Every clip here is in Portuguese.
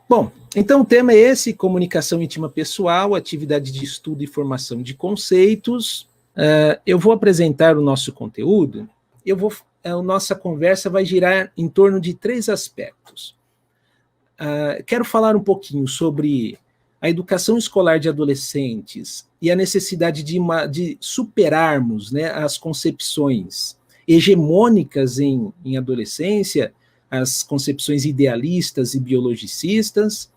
Bom, então o tema é esse: comunicação íntima pessoal, atividade de estudo e formação de conceitos. Eu vou apresentar o nosso conteúdo. A nossa conversa vai girar em torno de 3 aspectos. Quero falar um pouquinho sobre a educação escolar de adolescentes e a necessidade de superarmos, né, as concepções hegemônicas em adolescência, as concepções idealistas e biologicistas.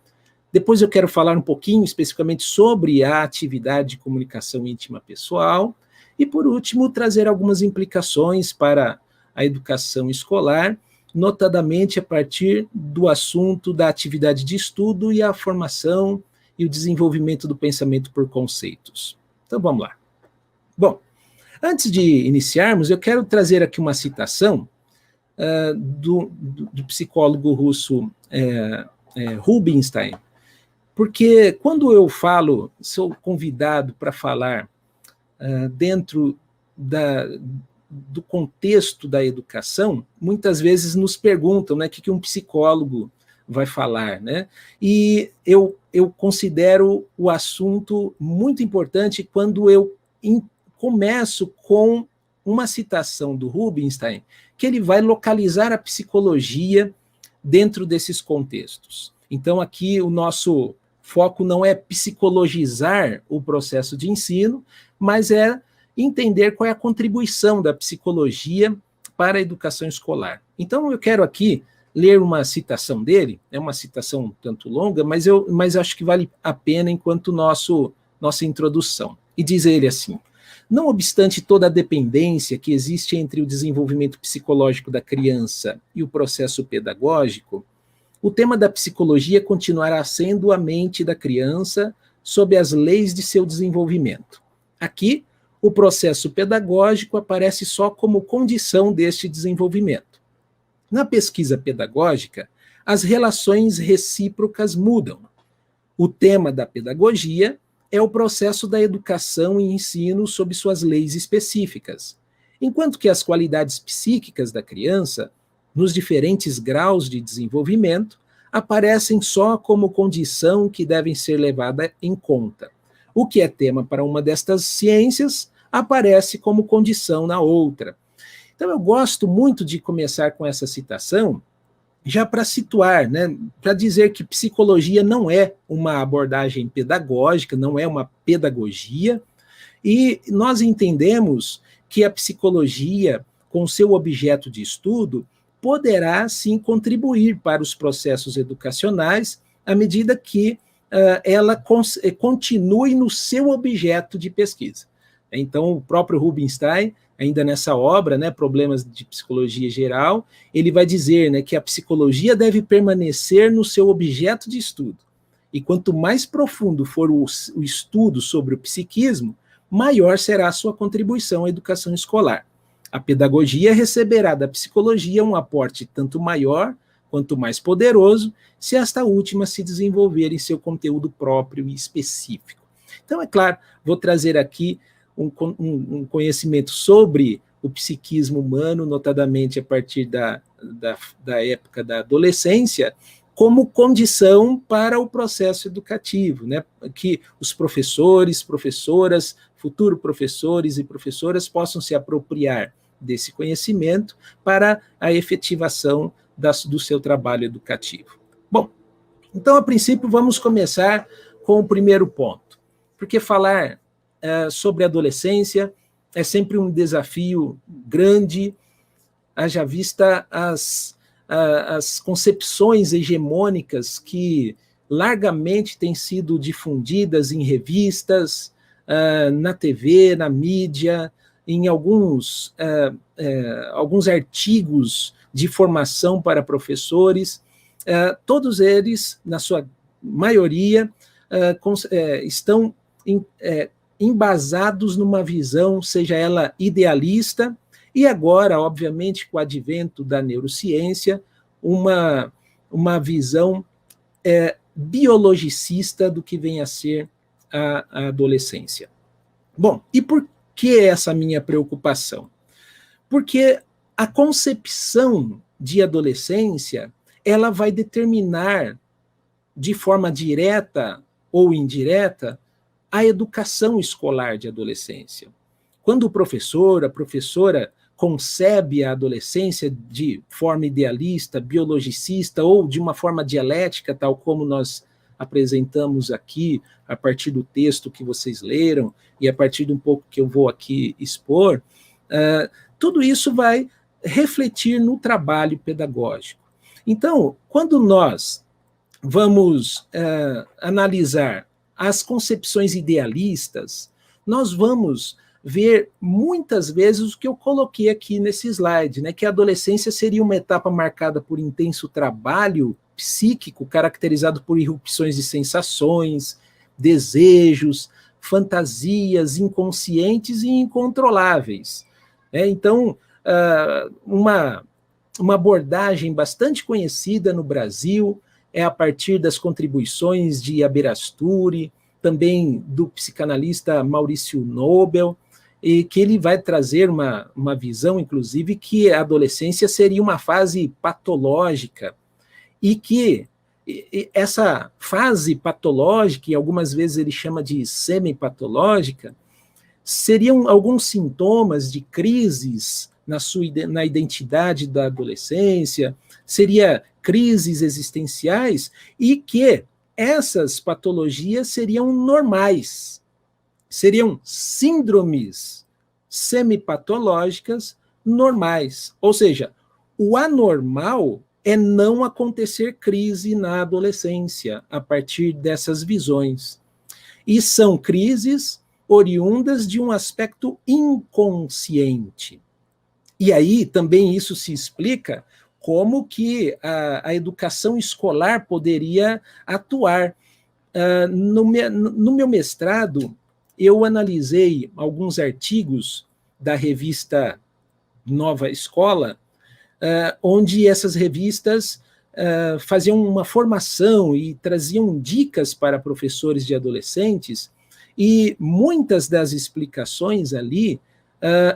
Depois eu quero falar um pouquinho especificamente sobre a atividade de comunicação íntima pessoal. E, por último, trazer algumas implicações para a educação escolar, notadamente a partir do assunto da atividade de estudo e a formação e o desenvolvimento do pensamento por conceitos. Então, vamos lá. Bom, antes de iniciarmos, eu quero trazer aqui uma citação do psicólogo russo Rubinstein, porque quando eu sou convidado para falar dentro do contexto da educação, muitas vezes nos perguntam, né, o que um psicólogo vai falar, né? E eu considero o assunto muito importante quando eu começo com uma citação do Rubinstein, que ele vai localizar a psicologia dentro desses contextos. Então, aqui o nosso foco não é psicologizar o processo de ensino, mas é entender qual é a contribuição da psicologia para a educação escolar. Então, eu quero aqui ler uma citação dele, é uma citação um tanto longa, mas acho que vale a pena enquanto nossa introdução. E diz ele assim: não obstante toda a dependência que existe entre o desenvolvimento psicológico da criança e o processo pedagógico, o tema da psicologia continuará sendo a mente da criança sob as leis de seu desenvolvimento. Aqui, o processo pedagógico aparece só como condição deste desenvolvimento. Na pesquisa pedagógica, as relações recíprocas mudam. O tema da pedagogia é o processo da educação e ensino sob suas leis específicas, enquanto que as qualidades psíquicas da criança, nos diferentes graus de desenvolvimento, aparecem só como condição que devem ser levada em conta. O que é tema para uma destas ciências aparece como condição na outra. Então, eu gosto muito de começar com essa citação, já para situar, né, para dizer que psicologia não é uma abordagem pedagógica, não é uma pedagogia, e nós entendemos que a psicologia, com seu objeto de estudo, poderá sim contribuir para os processos educacionais à medida que ela continue no seu objeto de pesquisa. Então, o próprio Rubinstein, ainda nessa obra, né, Problemas de Psicologia Geral, ele vai dizer, né, que a psicologia deve permanecer no seu objeto de estudo. E quanto mais profundo for o estudo sobre o psiquismo, maior será a sua contribuição à educação escolar. A pedagogia receberá da psicologia um aporte tanto maior quanto mais poderoso, se esta última se desenvolver em seu conteúdo próprio e específico. Então, é claro, vou trazer aqui um conhecimento sobre o psiquismo humano, notadamente a partir da época da adolescência, como condição para o processo educativo, né? Que os professores, professoras, futuros professores e professoras possam se apropriar desse conhecimento para a efetivação do seu trabalho educativo. Bom, então, a princípio, vamos começar com o primeiro ponto, porque falar sobre adolescência é sempre um desafio grande, haja vista as concepções hegemônicas que largamente têm sido difundidas em revistas, na TV, na mídia, em alguns artigos de formação para professores. Todos eles, na sua maioria, estão embasados numa visão, seja ela idealista, e agora, obviamente, com o advento da neurociência, uma visão biologicista do que vem a ser a adolescência. Bom, e por que essa minha preocupação? Porque a concepção de adolescência, ela vai determinar de forma direta ou indireta, a educação escolar de adolescência. Quando o professor, a professora, concebe a adolescência de forma idealista, biologicista ou de uma forma dialética, tal como nós apresentamos aqui, a partir do texto que vocês leram e a partir de um pouco que eu vou aqui expor, tudo isso vai refletir no trabalho pedagógico. Então, quando nós vamos analisar as concepções idealistas, nós vamos ver muitas vezes o que eu coloquei aqui nesse slide, né, que a adolescência seria uma etapa marcada por intenso trabalho psíquico, caracterizado por irrupções de sensações, desejos, fantasias inconscientes e incontroláveis. Então, uma abordagem bastante conhecida no Brasil é a partir das contribuições de Aberasturi, também do psicanalista Maurício Nobel, e que ele vai trazer uma visão, inclusive, que a adolescência seria uma fase patológica, e que essa fase patológica, e algumas vezes ele chama de semipatológica, seriam alguns sintomas de crises na identidade da adolescência, seria crises existenciais, e que essas patologias seriam normais, seriam síndromes semipatológicas normais. Ou seja, o anormal é não acontecer crise na adolescência a partir dessas visões. E são crises oriundas de um aspecto inconsciente. E aí também isso se explica como que a educação escolar poderia atuar. No meu mestrado, eu analisei alguns artigos da revista Nova Escola, onde essas revistas faziam uma formação e traziam dicas para professores de adolescentes, e muitas das explicações ali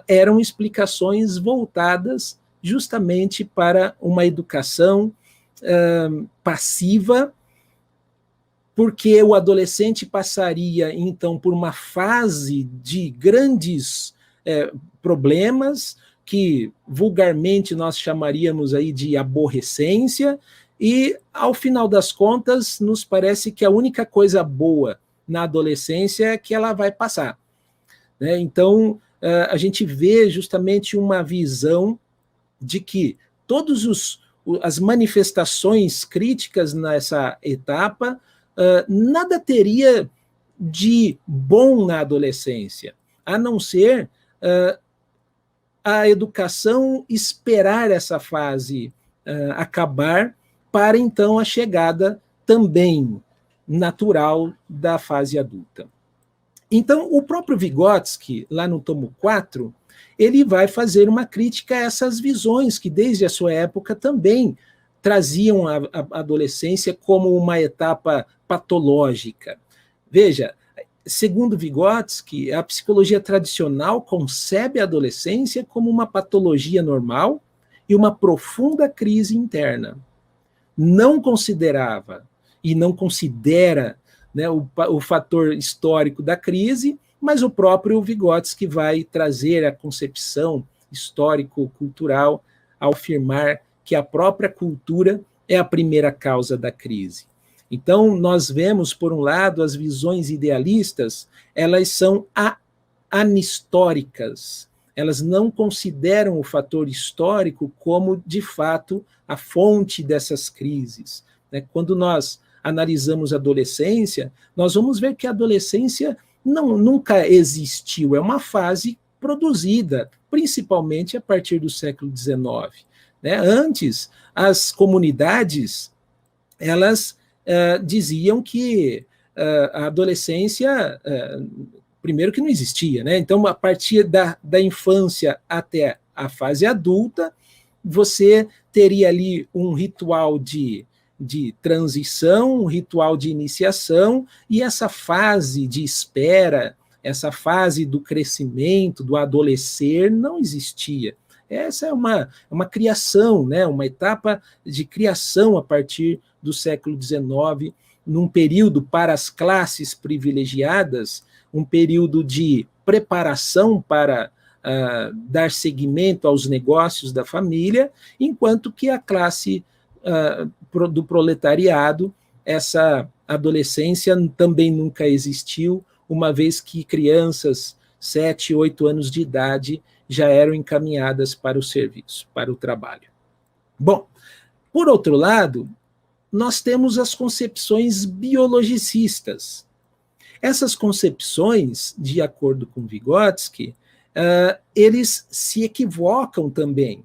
eram explicações voltadas justamente para uma educação passiva, porque o adolescente passaria, então, por uma fase de grandes problemas, que vulgarmente nós chamaríamos aí de aborrecência, e, ao final das contas, nos parece que a única coisa boa na adolescência é que ela vai passar. Né? Então, a gente vê justamente uma visão de que todas as manifestações críticas nessa etapa nada teria de bom na adolescência, a não ser a educação esperar essa fase acabar para, então, a chegada também natural da fase adulta. Então, o próprio Vygotsky, lá no tomo 4, ele vai fazer uma crítica a essas visões que, desde a sua época, também traziam a adolescência como uma etapa patológica. Veja, segundo Vygotsky, a psicologia tradicional concebe a adolescência como uma patologia normal e uma profunda crise interna. Não considerava e não considera, né, o fator histórico da crise, mas o próprio Vygotsky vai trazer a concepção histórico-cultural ao afirmar que a própria cultura é a primeira causa da crise. Então, nós vemos, por um lado, as visões idealistas, elas são anistóricas, elas não consideram o fator histórico como, de fato, a fonte dessas crises. Quando nós analisamos a adolescência, nós vamos ver que a adolescência nunca existiu, é uma fase produzida, principalmente a partir do século XIX. Antes, as comunidades, elas diziam que a adolescência, primeiro que não existia, né? Então, a partir da infância até a fase adulta, você teria ali um ritual de transição, um ritual de iniciação, e essa fase de espera, essa fase do crescimento, do adolescer, não existia. Essa é uma criação, né? Uma etapa de criação a partir do século XIX, num período para as classes privilegiadas, um período de preparação para dar seguimento aos negócios da família, enquanto que a classe do proletariado, essa adolescência também nunca existiu, uma vez que crianças, 7, 8 anos de idade, já eram encaminhadas para o serviço, para o trabalho. Bom, por outro lado, nós temos as concepções biologicistas. Essas concepções, de acordo com Vygotsky, eles se equivocam também.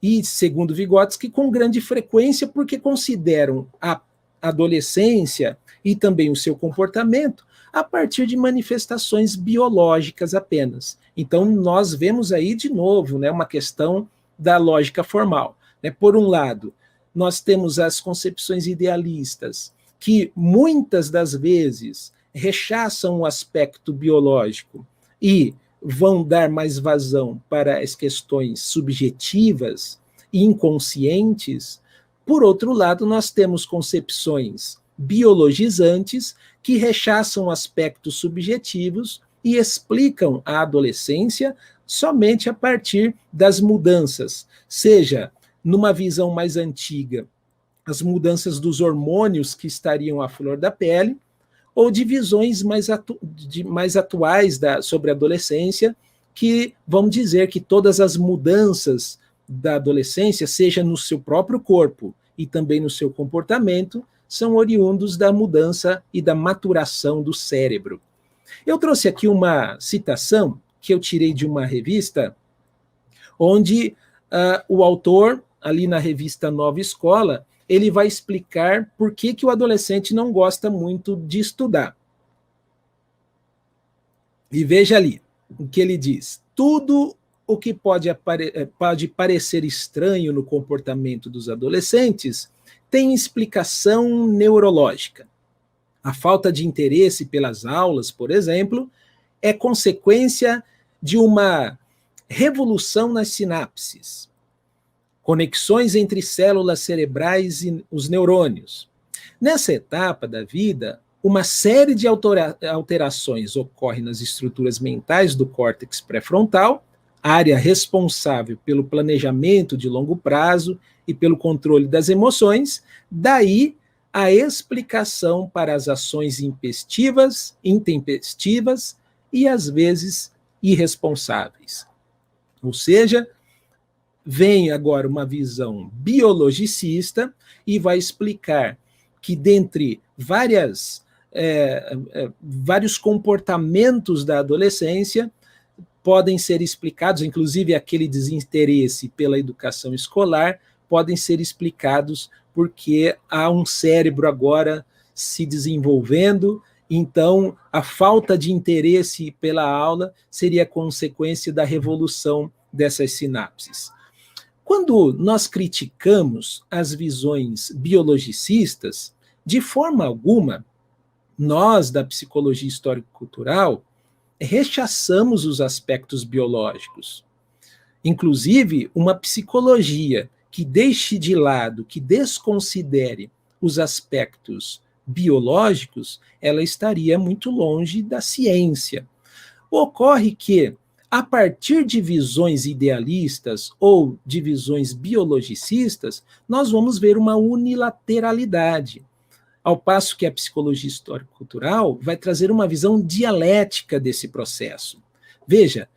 E, segundo Vygotsky, com grande frequência, porque consideram a adolescência e também o seu comportamento a partir de manifestações biológicas apenas. Então, nós vemos aí, de novo, né, uma questão da lógica formal. Né? Por um lado, nós temos as concepções idealistas, que muitas das vezes rechaçam o aspecto biológico e vão dar mais vazão para as questões subjetivas e inconscientes. Por outro lado, nós temos concepções biologizantes que rechaçam aspectos subjetivos e explicam a adolescência somente a partir das mudanças, seja numa visão mais antiga, as mudanças dos hormônios que estariam à flor da pele, ou de visões mais atuais sobre a adolescência, que vão dizer que todas as mudanças da adolescência, seja no seu próprio corpo e também no seu comportamento, são oriundos da mudança e da maturação do cérebro. Eu trouxe aqui uma citação que eu tirei de uma revista, onde o autor, ali na revista Nova Escola, ele vai explicar por que o adolescente não gosta muito de estudar. E veja ali o que ele diz. Tudo o que pode parecer estranho no comportamento dos adolescentes tem explicação neurológica. A falta de interesse pelas aulas, por exemplo, é consequência de uma revolução nas sinapses, conexões entre células cerebrais e os neurônios. Nessa etapa da vida, uma série de alterações ocorre nas estruturas mentais do córtex pré-frontal, área responsável pelo planejamento de longo prazo e pelo controle das emoções, daí a explicação para as ações intempestivas e, às vezes, irresponsáveis. Ou seja, vem agora uma visão biologicista e vai explicar que, dentre vários comportamentos da adolescência, podem ser explicados, inclusive aquele desinteresse pela educação escolar, podem ser explicados porque há um cérebro agora se desenvolvendo, então a falta de interesse pela aula seria consequência da revolução dessas sinapses. Quando nós criticamos as visões biologicistas, de forma alguma, nós, da psicologia histórico-cultural, rechaçamos os aspectos biológicos. Inclusive, uma psicologia que deixe de lado, que desconsidere os aspectos biológicos, ela estaria muito longe da ciência. Ocorre que, a partir de visões idealistas ou de visões biologicistas, nós vamos ver uma unilateralidade, ao passo que a psicologia histórico-cultural vai trazer uma visão dialética desse processo. Veja,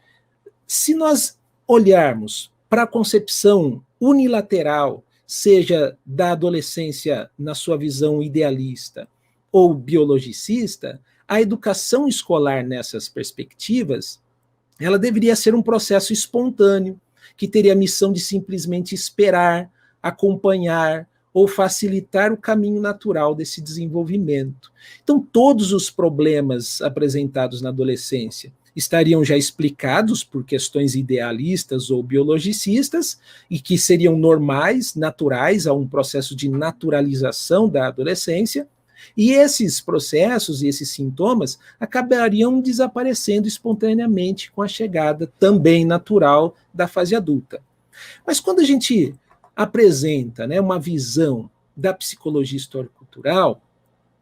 se nós olharmos para a concepção unilateral, seja da adolescência na sua visão idealista ou biologicista, a educação escolar nessas perspectivas, ela deveria ser um processo espontâneo, que teria a missão de simplesmente esperar, acompanhar ou facilitar o caminho natural desse desenvolvimento. Então, todos os problemas apresentados na adolescência estariam já explicados por questões idealistas ou biologicistas e que seriam normais, naturais a um processo de naturalização da adolescência, E esses processos e esses sintomas acabariam desaparecendo espontaneamente com a chegada também natural da fase adulta. Mas quando a gente apresenta, né, uma visão da psicologia histórico-cultural,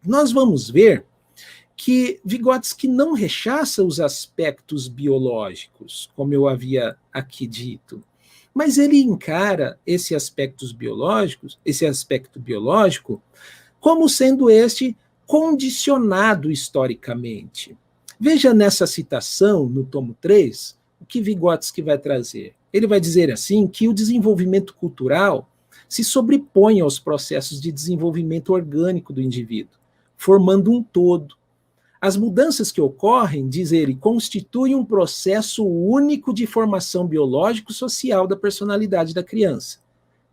nós vamos ver que Vygotsky não rechaça os aspectos biológicos, como eu havia aqui dito, mas ele encara esse aspecto biológico, como sendo este condicionado historicamente. Veja nessa citação, no tomo 3, o que Vygotsky vai trazer. Ele vai dizer assim que o desenvolvimento cultural se sobrepõe aos processos de desenvolvimento orgânico do indivíduo, formando um todo. As mudanças que ocorrem, diz ele, constituem um processo único de formação biológico-social da personalidade da criança,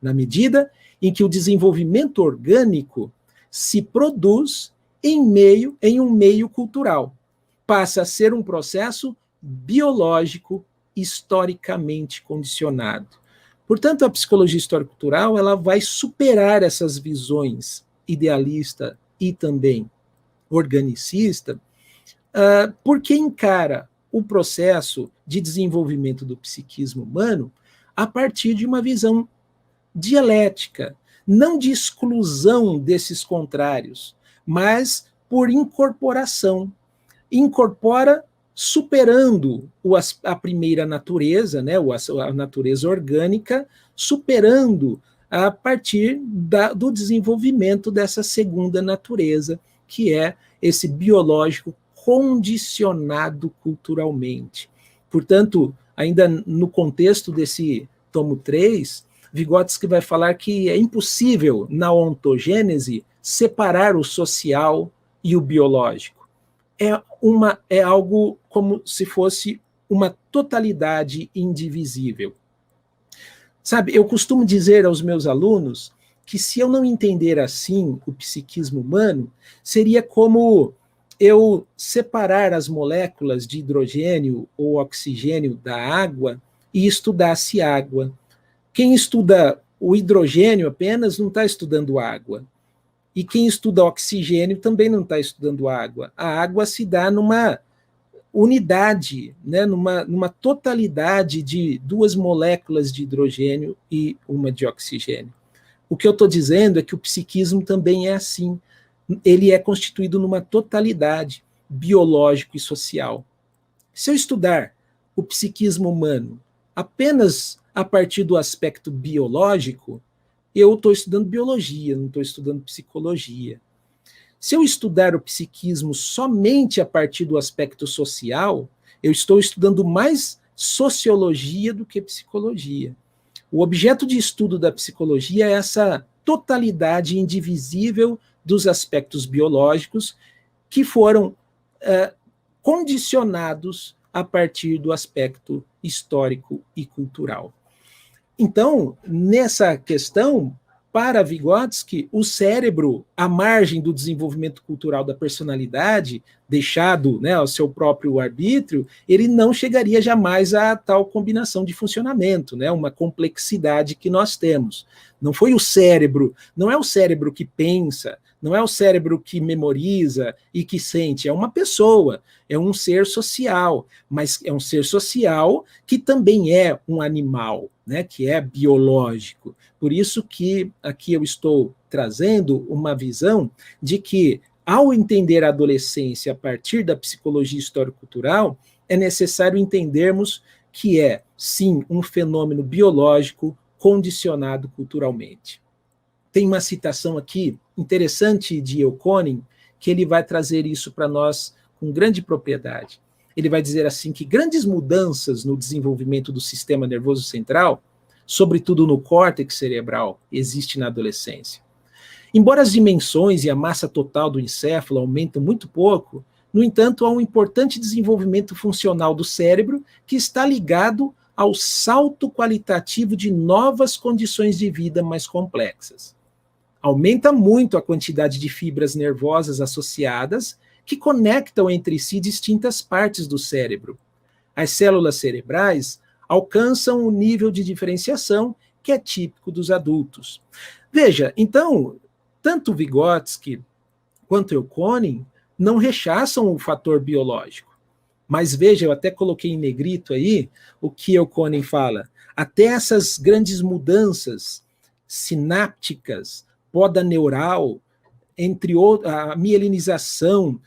na medida em que o desenvolvimento orgânico se produz em um meio cultural. Passa a ser um processo biológico historicamente condicionado. Portanto, a psicologia histórico-cultural ela vai superar essas visões idealista e também organicista, porque encara o processo de desenvolvimento do psiquismo humano a partir de uma visão dialética, não de exclusão desses contrários, mas por incorporação. Incorpora superando a primeira natureza, né, a natureza orgânica, superando a partir do desenvolvimento dessa segunda natureza, que é esse biológico condicionado culturalmente. Portanto, ainda no contexto desse tomo 3, Vygotsky vai falar que é impossível, na ontogênese, separar o social e o biológico. É algo como se fosse uma totalidade indivisível. Sabe, eu costumo dizer aos meus alunos que se eu não entender assim o psiquismo humano, seria como eu separar as moléculas de hidrogênio ou oxigênio da água e estudasse água. Quem estuda o hidrogênio apenas não está estudando água. E quem estuda oxigênio também não está estudando água. A água se dá numa unidade, né, numa totalidade de duas moléculas de hidrogênio e uma de oxigênio. O que eu estou dizendo é que o psiquismo também é assim. Ele é constituído numa totalidade biológico e social. Se eu estudar o psiquismo humano apenas a partir do aspecto biológico, eu estou estudando biologia, não estou estudando psicologia. Se eu estudar o psiquismo somente a partir do aspecto social, eu estou estudando mais sociologia do que psicologia. O objeto de estudo da psicologia é essa totalidade indivisível dos aspectos biológicos que foram condicionados a partir do aspecto histórico e cultural. Então, nessa questão, para Vygotsky, o cérebro, à margem do desenvolvimento cultural da personalidade, deixado, né, ao seu próprio arbítrio, ele não chegaria jamais a tal combinação de funcionamento, né, uma complexidade que nós temos. Não foi o cérebro, não é o cérebro que pensa, não é o cérebro que memoriza e que sente, é uma pessoa, é um ser social, mas é um ser social que também é um animal, né, que é biológico. Por isso que aqui eu estou trazendo uma visão de que, ao entender a adolescência a partir da psicologia histórico-cultural, é necessário entendermos que é, sim, um fenômeno biológico condicionado culturalmente. Tem uma citação aqui interessante de Elkonin, que ele vai trazer isso para nós com grande propriedade. Ele vai dizer assim que grandes mudanças no desenvolvimento do sistema nervoso central, sobretudo no córtex cerebral, existem na adolescência. Embora as dimensões e a massa total do encéfalo aumentam muito pouco, no entanto, há um importante desenvolvimento funcional do cérebro que está ligado ao salto qualitativo de novas condições de vida mais complexas. Aumenta muito a quantidade de fibras nervosas associadas que conectam entre si distintas partes do cérebro. As células cerebrais alcançam um nível de diferenciação que é típico dos adultos. Veja, então, tanto Vygotsky quanto Eucônin não rechaçam o fator biológico. Mas veja, eu até coloquei em negrito aí o que Eucônin fala. Até essas grandes mudanças sinápticas, poda neural, entre a mielinização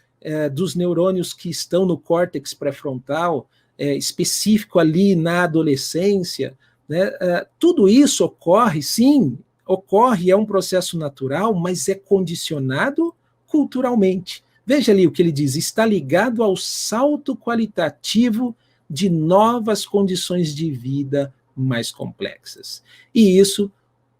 dos neurônios que estão no córtex pré-frontal, específico ali na adolescência, né? Tudo isso ocorre, sim, ocorre, é um processo natural, mas é condicionado culturalmente. Veja ali o que ele diz, está ligado ao salto qualitativo de novas condições de vida mais complexas. E isso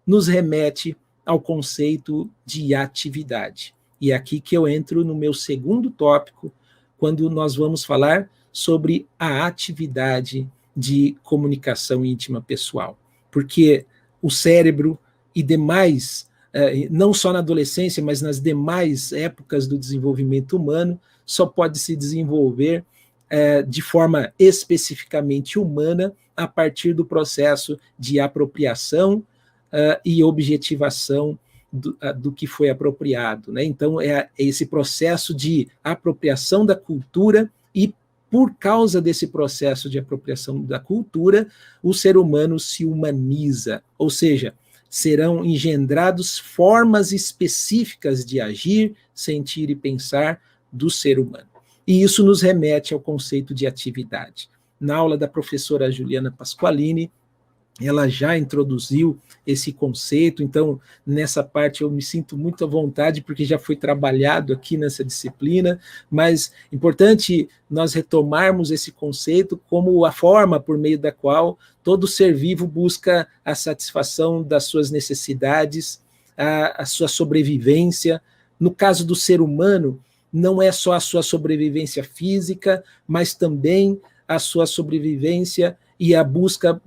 nos remete ao conceito de atividade. E é aqui que eu entro no meu segundo tópico, quando nós vamos falar sobre a atividade de comunicação íntima pessoal. Porque o cérebro e demais, não só na adolescência, mas nas demais épocas do desenvolvimento humano, só pode se desenvolver de forma especificamente humana a partir do processo de apropriação e objetivação do que foi apropriado, né? Então, é esse processo de apropriação da cultura e, por causa desse processo de apropriação da cultura, o ser humano se humaniza, ou seja, serão engendrados formas específicas de agir, sentir e pensar do ser humano. E isso nos remete ao conceito de atividade. Na aula da professora Juliana Pasqualini, ela já introduziu esse conceito, então nessa parte eu me sinto muito à vontade, porque já foi trabalhado aqui nessa disciplina, mas é importante nós retomarmos esse conceito como a forma por meio da qual todo ser vivo busca a satisfação das suas necessidades, a sua sobrevivência. No caso do ser humano, não é só a sua sobrevivência física, mas também a sua sobrevivência e a busca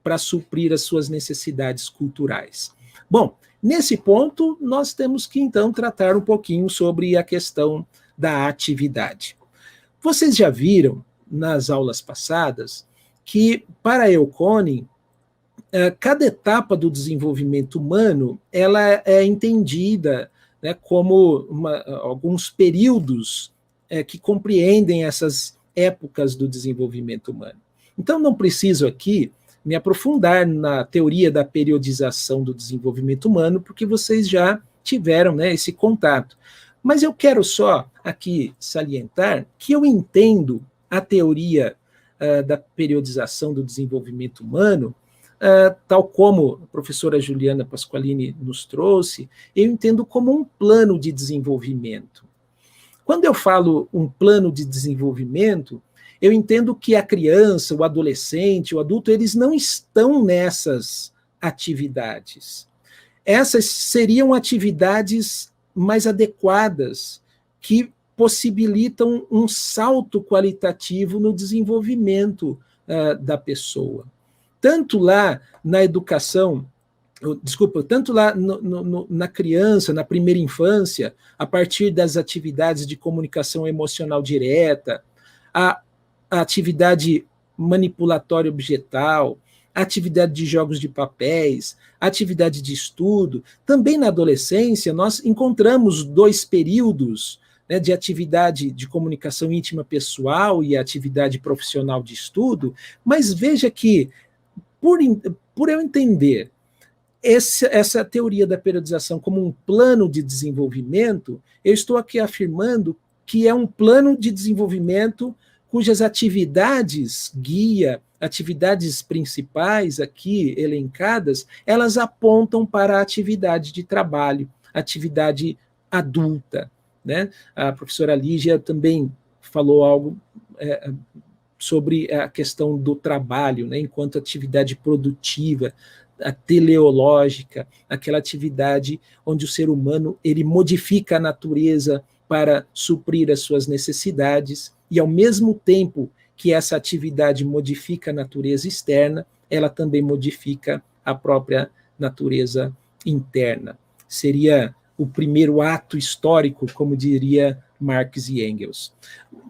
para suprir as suas necessidades culturais. Bom, nesse ponto, nós temos que, então, tratar um pouquinho sobre a questão da atividade. Vocês já viram, nas aulas passadas, que, para Eucônin, cada etapa do desenvolvimento humano ela é entendida, né, como alguns períodos que compreendem essas épocas do desenvolvimento humano. Então, não preciso aqui me aprofundar na teoria da periodização do desenvolvimento humano, porque vocês já tiveram, né, esse contato. Mas eu quero só aqui salientar que eu entendo a teoria da periodização do desenvolvimento humano, tal como a professora Juliana Pasqualini nos trouxe, eu entendo como um plano de desenvolvimento. Quando eu falo um plano de desenvolvimento, eu entendo que a criança, o adolescente, o adulto, eles não estão nessas atividades. Essas seriam atividades mais adequadas, que possibilitam um salto qualitativo no desenvolvimento da pessoa. Tanto lá na educação, tanto lá na criança, na primeira infância, a partir das atividades de comunicação emocional direta, a atividade manipulatória objetal, a atividade de jogos de papéis, a atividade de estudo. Também na adolescência, nós encontramos dois períodos, né, de atividade de comunicação íntima pessoal e atividade profissional de estudo, mas veja que, por eu entender essa teoria da periodização como um plano de desenvolvimento, eu estou aqui afirmando que é um plano de desenvolvimento cujas atividades guia, atividades principais aqui elencadas, elas apontam para a atividade de trabalho, atividade adulta, né? A professora Lígia também falou algo sobre a questão do trabalho, né, enquanto atividade produtiva, a teleológica, aquela atividade onde o ser humano ele modifica a natureza para suprir as suas necessidades, e ao mesmo tempo que essa atividade modifica a natureza externa, ela também modifica a própria natureza interna. Seria o primeiro ato histórico, como diria Marx e Engels.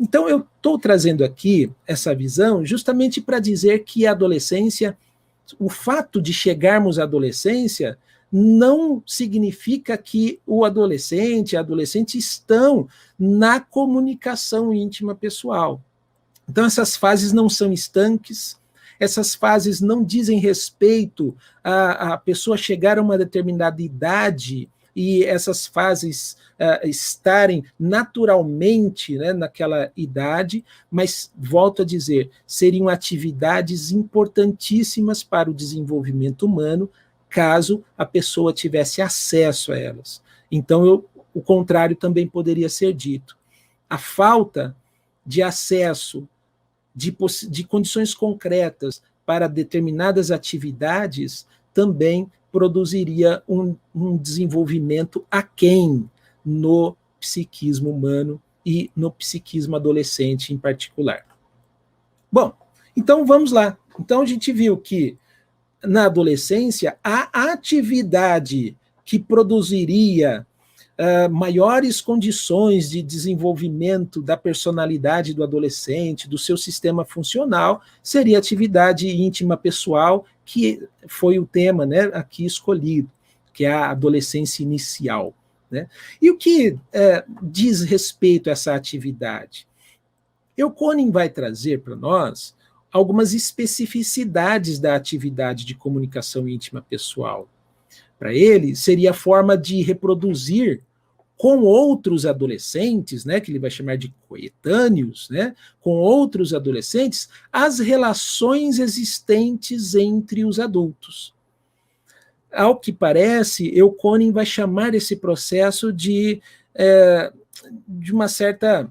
Então, eu estou trazendo aqui essa visão justamente para dizer que a adolescência, o fato de chegarmos à adolescência, não significa que o adolescente e a adolescente estão na comunicação íntima pessoal. Então, essas fases não são estanques, essas fases não dizem respeito a pessoa chegar a uma determinada idade e essas fases estarem naturalmente, né, naquela idade, mas, volto a dizer, seriam atividades importantíssimas para o desenvolvimento humano, caso a pessoa tivesse acesso a elas. Então, o contrário também poderia ser dito. A falta de acesso de condições concretas para determinadas atividades também produziria um desenvolvimento aquém no psiquismo humano e no psiquismo adolescente em particular. Bom, então vamos lá. Então a gente viu que na adolescência a atividade que produziria maiores condições de desenvolvimento da personalidade do adolescente, do seu sistema funcional, seria atividade íntima pessoal, que foi o tema, né, aqui escolhido, que é a adolescência inicial. Né? E o que diz respeito a essa atividade? Euconin vai trazer para nós algumas especificidades da atividade de comunicação íntima pessoal. Para ele, seria a forma de reproduzir com outros adolescentes, né, que ele vai chamar de coetâneos, né, com outros adolescentes, as relações existentes entre os adultos. Ao que parece, Euconin vai chamar esse processo de uma certa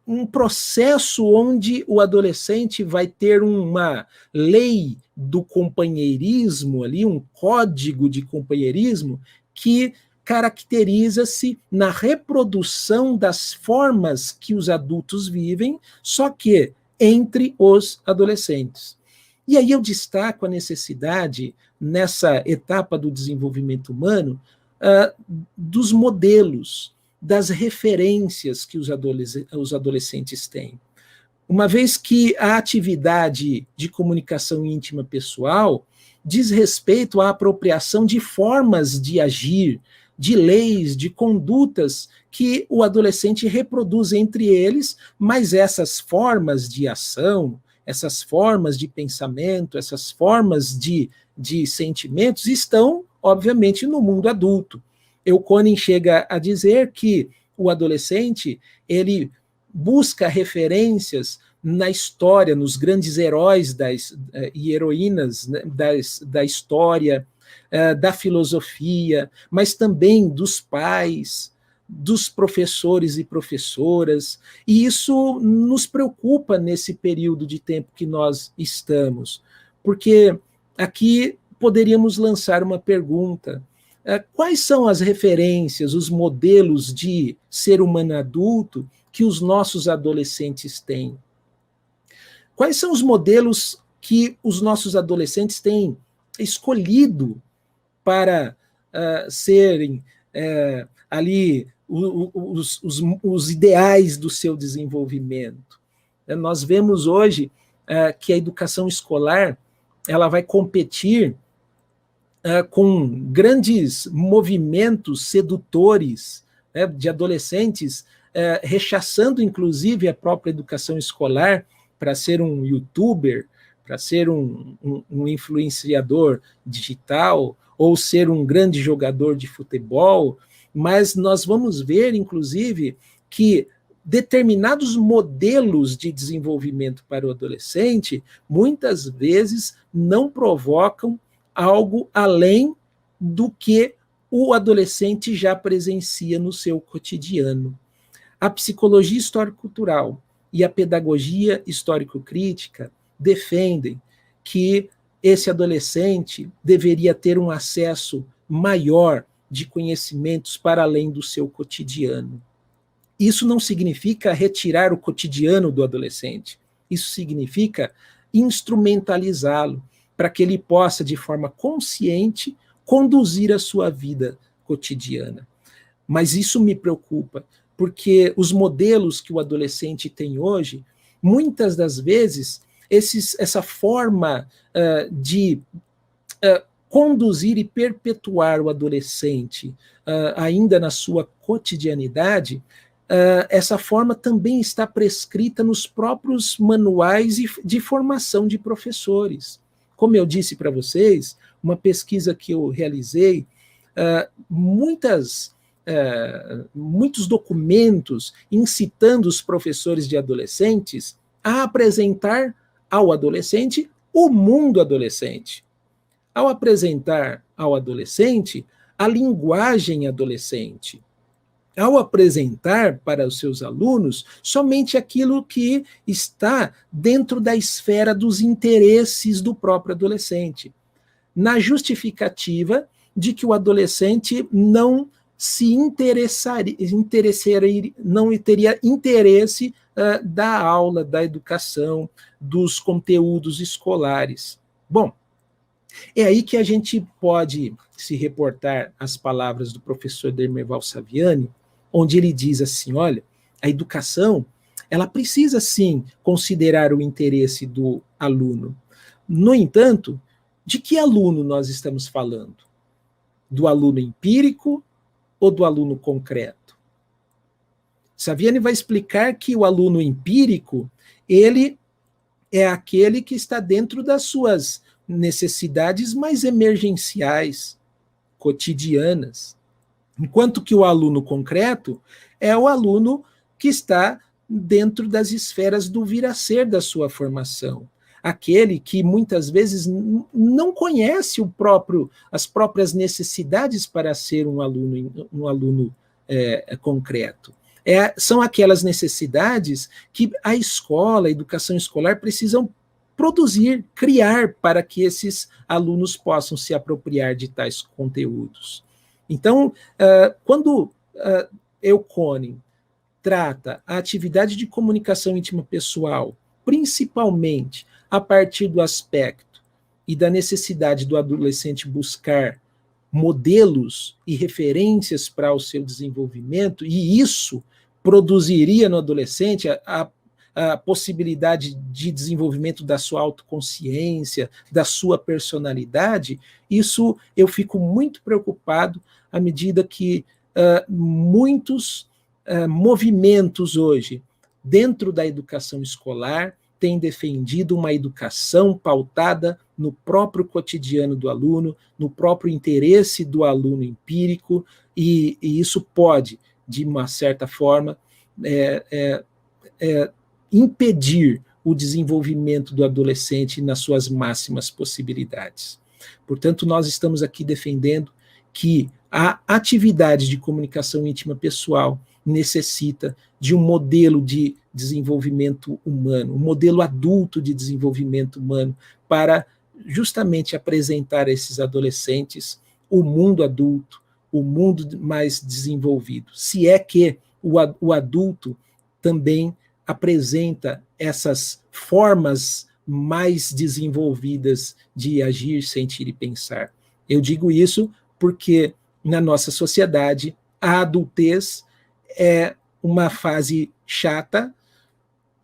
um processo onde o adolescente vai ter uma lei do companheirismo ali, um código de companheirismo que caracteriza-se na reprodução das formas que os adultos vivem, só que entre os adolescentes. E aí eu destaco a necessidade, nessa etapa do desenvolvimento humano, dos modelos, das referências que os adolescentes têm. Uma vez que a atividade de comunicação íntima pessoal diz respeito à apropriação de formas de agir, de leis, de condutas que o adolescente reproduz entre eles, mas essas formas de ação, essas formas de pensamento, essas formas de sentimentos estão, obviamente, no mundo adulto. Euconin chega a dizer que o adolescente, ele busca referências na história, nos grandes heróis e heroínas, né, da história, da filosofia, mas também dos pais, dos professores e professoras, e isso nos preocupa nesse período de tempo que nós estamos, porque aqui poderíamos lançar uma pergunta: quais são as referências, os modelos de ser humano adulto que os nossos adolescentes têm? Quais são os modelos que os nossos adolescentes têm escolhido para serem ali os ideais do seu desenvolvimento? Nós vemos hoje que a educação escolar ela vai competir com grandes movimentos sedutores, né, de adolescentes rechaçando, inclusive, a própria educação escolar para ser um youtuber, para ser um influenciador digital, ou ser um grande jogador de futebol, mas nós vamos ver, inclusive, que determinados modelos de desenvolvimento para o adolescente, muitas vezes, não provocam algo além do que o adolescente já presencia no seu cotidiano. A psicologia histórico-cultural e a pedagogia histórico-crítica defendem que esse adolescente deveria ter um acesso maior de conhecimentos para além do seu cotidiano. Isso não significa retirar o cotidiano do adolescente. Isso significa instrumentalizá-lo para que ele possa, de forma consciente, conduzir a sua vida cotidiana. Mas isso me preocupa, porque os modelos que o adolescente tem hoje, muitas das vezes, essa forma de conduzir e perpetuar o adolescente ainda na sua cotidianidade, essa forma também está prescrita nos próprios manuais de formação de professores. Como eu disse para vocês, uma pesquisa que eu realizei, muitos documentos incitando os professores de adolescentes a apresentar ao adolescente o mundo adolescente. Ao apresentar ao adolescente a linguagem adolescente. Ao apresentar para os seus alunos somente aquilo que está dentro da esfera dos interesses do próprio adolescente, na justificativa de que o adolescente não se não teria interesse da aula, da educação, dos conteúdos escolares. Bom, é aí que a gente pode se reportar às palavras do professor Demerval Saviani, onde ele diz assim, olha, a educação, ela precisa sim considerar o interesse do aluno. No entanto, de que aluno nós estamos falando? Do aluno empírico ou do aluno concreto? Saviani vai explicar que o aluno empírico, ele é aquele que está dentro das suas necessidades mais emergenciais, cotidianas. Enquanto que o aluno concreto é o aluno que está dentro das esferas do vir a ser da sua formação. Aquele que muitas vezes não conhece as próprias necessidades para ser um aluno concreto. São aquelas necessidades que a escola, a educação escolar precisam produzir, criar para que esses alunos possam se apropriar de tais conteúdos. Então, quando Eucônin trata a atividade de comunicação íntima pessoal, principalmente a partir do aspecto e da necessidade do adolescente buscar modelos e referências para o seu desenvolvimento, e isso produziria no adolescente a possibilidade de desenvolvimento da sua autoconsciência, da sua personalidade, isso eu fico muito preocupado à medida que muitos movimentos hoje, dentro da educação escolar, têm defendido uma educação pautada no próprio cotidiano do aluno, no próprio interesse do aluno empírico, e isso pode, de uma certa forma, impedir o desenvolvimento do adolescente nas suas máximas possibilidades. Portanto, nós estamos aqui defendendo que a atividade de comunicação íntima pessoal necessita de um modelo de desenvolvimento humano, um modelo adulto de desenvolvimento humano, para justamente apresentar a esses adolescentes o mundo adulto, o mundo mais desenvolvido. Se é que o adulto também apresenta essas formas mais desenvolvidas de agir, sentir e pensar. Eu digo isso porque na nossa sociedade a adultez é uma fase chata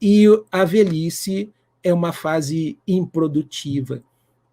e a velhice é uma fase improdutiva,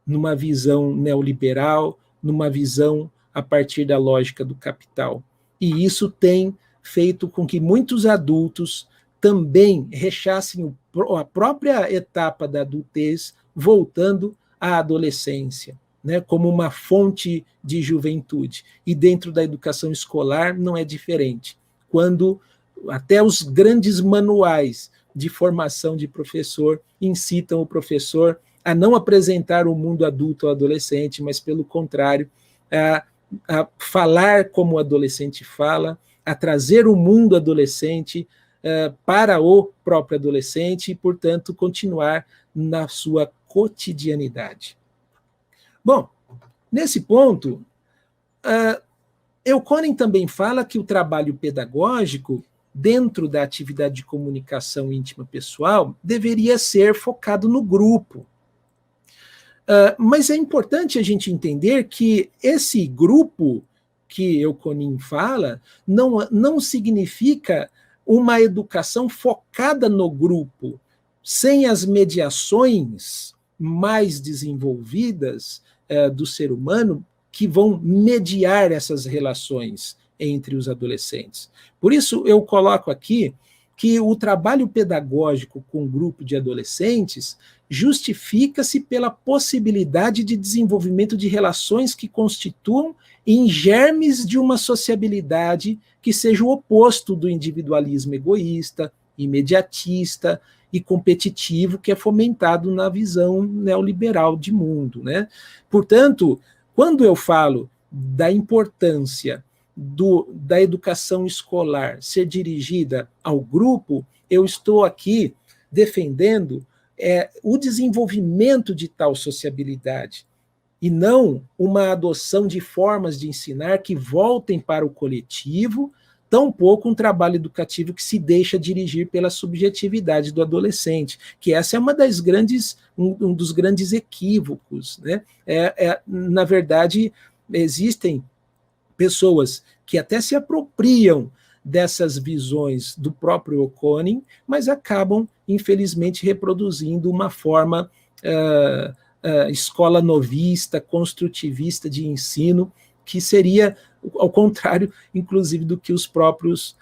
numa visão neoliberal, numa visão a partir da lógica do capital. E isso tem feito com que muitos adultos também rechassem a própria etapa da adultez, voltando à adolescência, né, como uma fonte de juventude. E dentro da educação escolar não é diferente. Quando até os grandes manuais de formação de professor incitam o professor a não apresentar o mundo adulto ao adolescente, mas, pelo contrário, a falar como o adolescente fala, a trazer o mundo adolescente para o próprio adolescente e, portanto, continuar na sua cotidianidade. Bom, nesse ponto, Eucônin também fala que o trabalho pedagógico, dentro da atividade de comunicação íntima pessoal, deveria ser focado no grupo. Mas é importante a gente entender que esse grupo que Eucônin fala não significa uma educação focada no grupo, sem as mediações mais desenvolvidas do ser humano que vão mediar essas relações entre os adolescentes. Por isso, eu coloco aqui que o trabalho pedagógico com um grupo de adolescentes justifica-se pela possibilidade de desenvolvimento de relações que constituam em germes de uma sociabilidade que seja o oposto do individualismo egoísta, imediatista e competitivo que é fomentado na visão neoliberal de mundo, né? Portanto, quando eu falo da importância da educação escolar ser dirigida ao grupo, eu estou aqui defendendo o desenvolvimento de tal sociabilidade, e não uma adoção de formas de ensinar que voltem para o coletivo, tampouco um trabalho educativo que se deixa dirigir pela subjetividade do adolescente, que essa é um dos grandes equívocos, né? Na verdade, existem pessoas que até se apropriam dessas visões do próprio Okonin, mas acabam, infelizmente, reproduzindo uma forma escola novista, construtivista de ensino, que seria ao contrário, inclusive, do que os próprios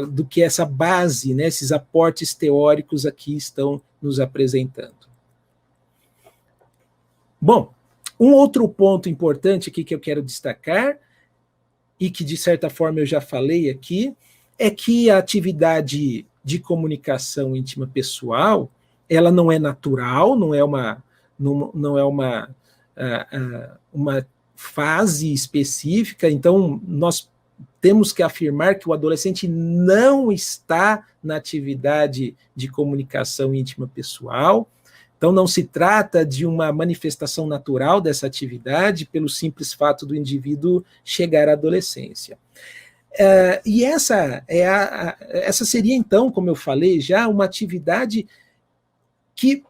do que essa base, né, esses aportes teóricos aqui estão nos apresentando. Bom, um outro ponto importante aqui que eu quero destacar, e que de certa forma eu já falei aqui, é que a atividade de comunicação íntima pessoal, ela não é natural, não é uma fase específica, então nós temos que afirmar que o adolescente não está na atividade de comunicação íntima pessoal, então não se trata de uma manifestação natural dessa atividade pelo simples fato do indivíduo chegar à adolescência. E essa seria então, como eu falei já, uma atividade que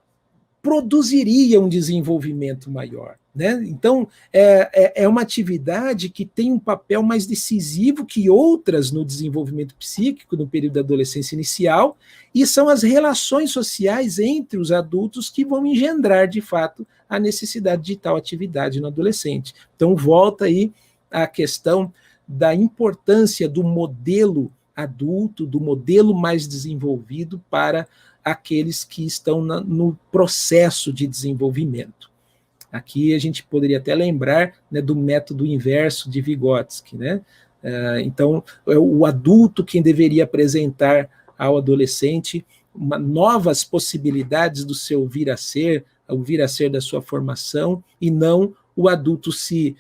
produziria um desenvolvimento maior, né? Então, é uma atividade que tem um papel mais decisivo que outras no desenvolvimento psíquico no período da adolescência inicial, e são as relações sociais entre os adultos que vão engendrar, de fato, a necessidade de tal atividade no adolescente. Então, volta aí a questão da importância do modelo adulto, do modelo mais desenvolvido para aqueles que estão no processo de desenvolvimento. Aqui a gente poderia até lembrar, né, do método inverso de Vygotsky, né? Então, é o adulto quem deveria apresentar ao adolescente novas possibilidades do seu vir a ser, o vir a ser da sua formação, e não o adulto se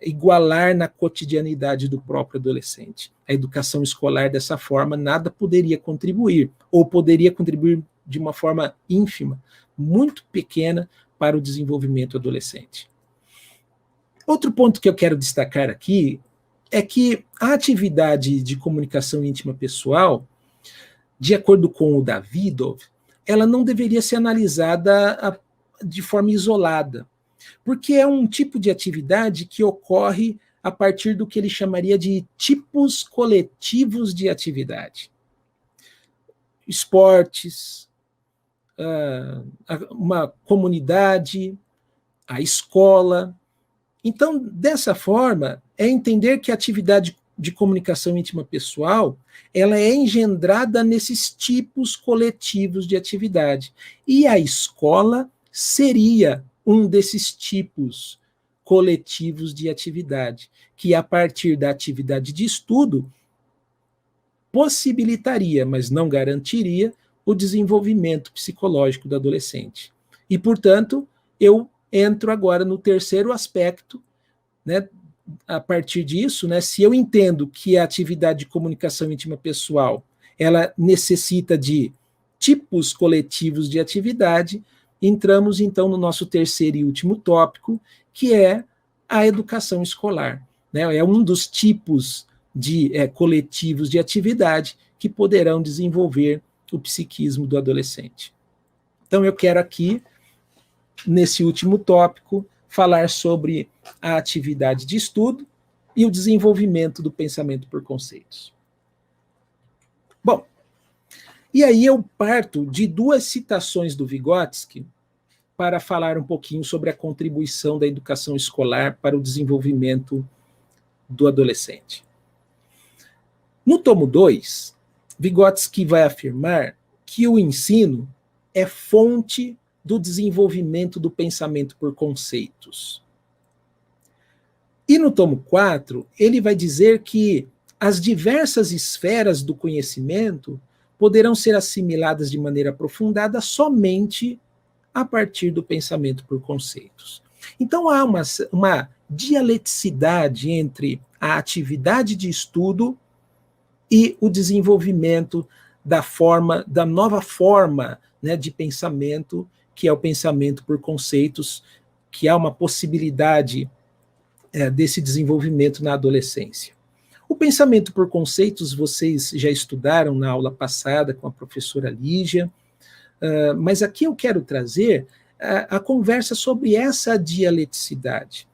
igualar na cotidianidade do próprio adolescente. A educação escolar, dessa forma, nada poderia contribuir, ou poderia contribuir de uma forma ínfima, muito pequena, para o desenvolvimento adolescente. Outro ponto que eu quero destacar aqui é que a atividade de comunicação íntima pessoal, de acordo com o Davidov, ela não deveria ser analisada de forma isolada, porque é um tipo de atividade que ocorre a partir do que ele chamaria de tipos coletivos de atividade. Esportes, uma comunidade, a escola. Então, dessa forma, é entender que a atividade de comunicação íntima pessoal, ela é engendrada nesses tipos coletivos de atividade. E a escola seria um desses tipos coletivos de atividade, que a partir da atividade de estudo possibilitaria, mas não garantiria, o desenvolvimento psicológico do adolescente. E, portanto, eu entro agora no terceiro aspecto, né? A partir disso, né, se eu entendo que a atividade de comunicação íntima pessoal ela necessita de tipos coletivos de atividade, entramos então no nosso terceiro e último tópico, que é a educação escolar, né? É um dos tipos de coletivos de atividade que poderão desenvolver o psiquismo do adolescente. Então, eu quero aqui, nesse último tópico, falar sobre a atividade de estudo e o desenvolvimento do pensamento por conceitos. Bom, e aí eu parto de duas citações do Vygotsky para falar um pouquinho sobre a contribuição da educação escolar para o desenvolvimento do adolescente. No tomo 2, Vygotsky vai afirmar que o ensino é fonte do desenvolvimento do pensamento por conceitos. E no tomo 4, ele vai dizer que as diversas esferas do conhecimento poderão ser assimiladas de maneira aprofundada somente a partir do pensamento por conceitos. Então há uma dialeticidade entre a atividade de estudo e o desenvolvimento da nova forma, né, de pensamento, que é o pensamento por conceitos, que há uma possibilidade desse desenvolvimento na adolescência. O pensamento por conceitos vocês já estudaram na aula passada com a professora Lígia, mas aqui eu quero trazer a conversa sobre essa dialeticidade,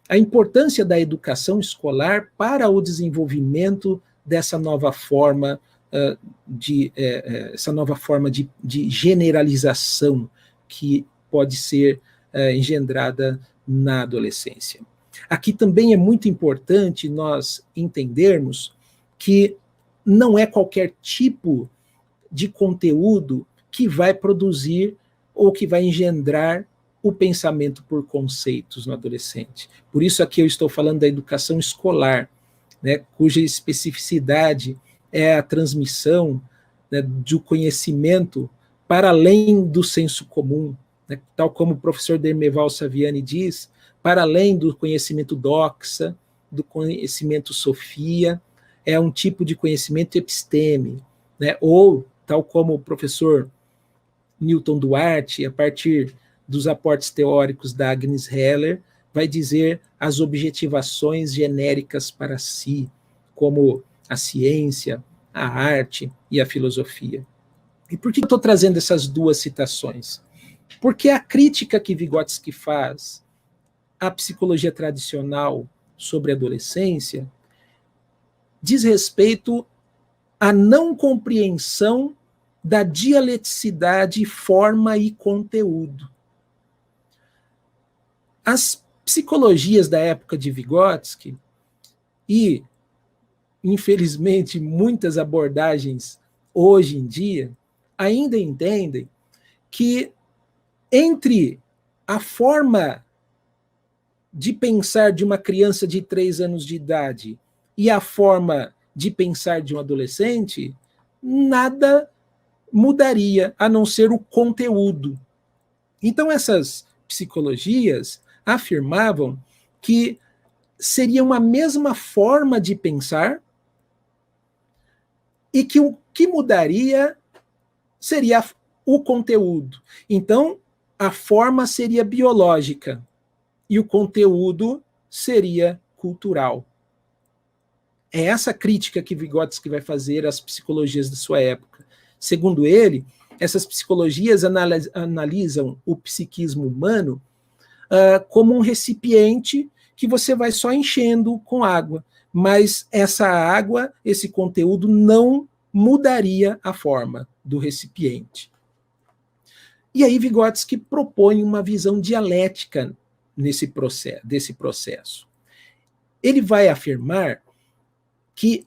a importância da educação escolar para o desenvolvimento dessa nova forma de generalização que pode ser engendrada na adolescência. Aqui também é muito importante nós entendermos que não é qualquer tipo de conteúdo que vai produzir ou que vai engendrar o pensamento por conceitos no adolescente. Por isso aqui eu estou falando da educação escolar, né, cuja especificidade é a transmissão, né, do conhecimento para além do senso comum, né, tal como o professor Dermeval Saviani diz, para além do conhecimento doxa, do conhecimento sofia, é um tipo de conhecimento episteme, né, ou, tal como o professor Newton Duarte, a partir dos aportes teóricos da Agnes Heller, vai dizer as objetivações genéricas para si, como a ciência, a arte e a filosofia. E por que eu estou trazendo essas duas citações? Porque a crítica que Vygotsky faz à psicologia tradicional sobre a adolescência diz respeito à não compreensão da dialeticidade forma e conteúdo. As psicologias da época de Vygotsky e, infelizmente, muitas abordagens hoje em dia ainda entendem que entre a forma de pensar de uma criança de 3 anos de idade e a forma de pensar de um adolescente, nada mudaria, a não ser o conteúdo. Então, essas psicologias afirmavam que seria uma mesma forma de pensar e que o que mudaria seria o conteúdo. Então, a forma seria biológica e o conteúdo seria cultural. É essa crítica que Vygotsky vai fazer às psicologias da sua época. Segundo ele, essas psicologias analisam o psiquismo humano como um recipiente que você vai só enchendo com água, mas essa água, esse conteúdo não mudaria a forma do recipiente. E aí Vygotsky propõe uma visão dialética desse processo. Ele vai afirmar que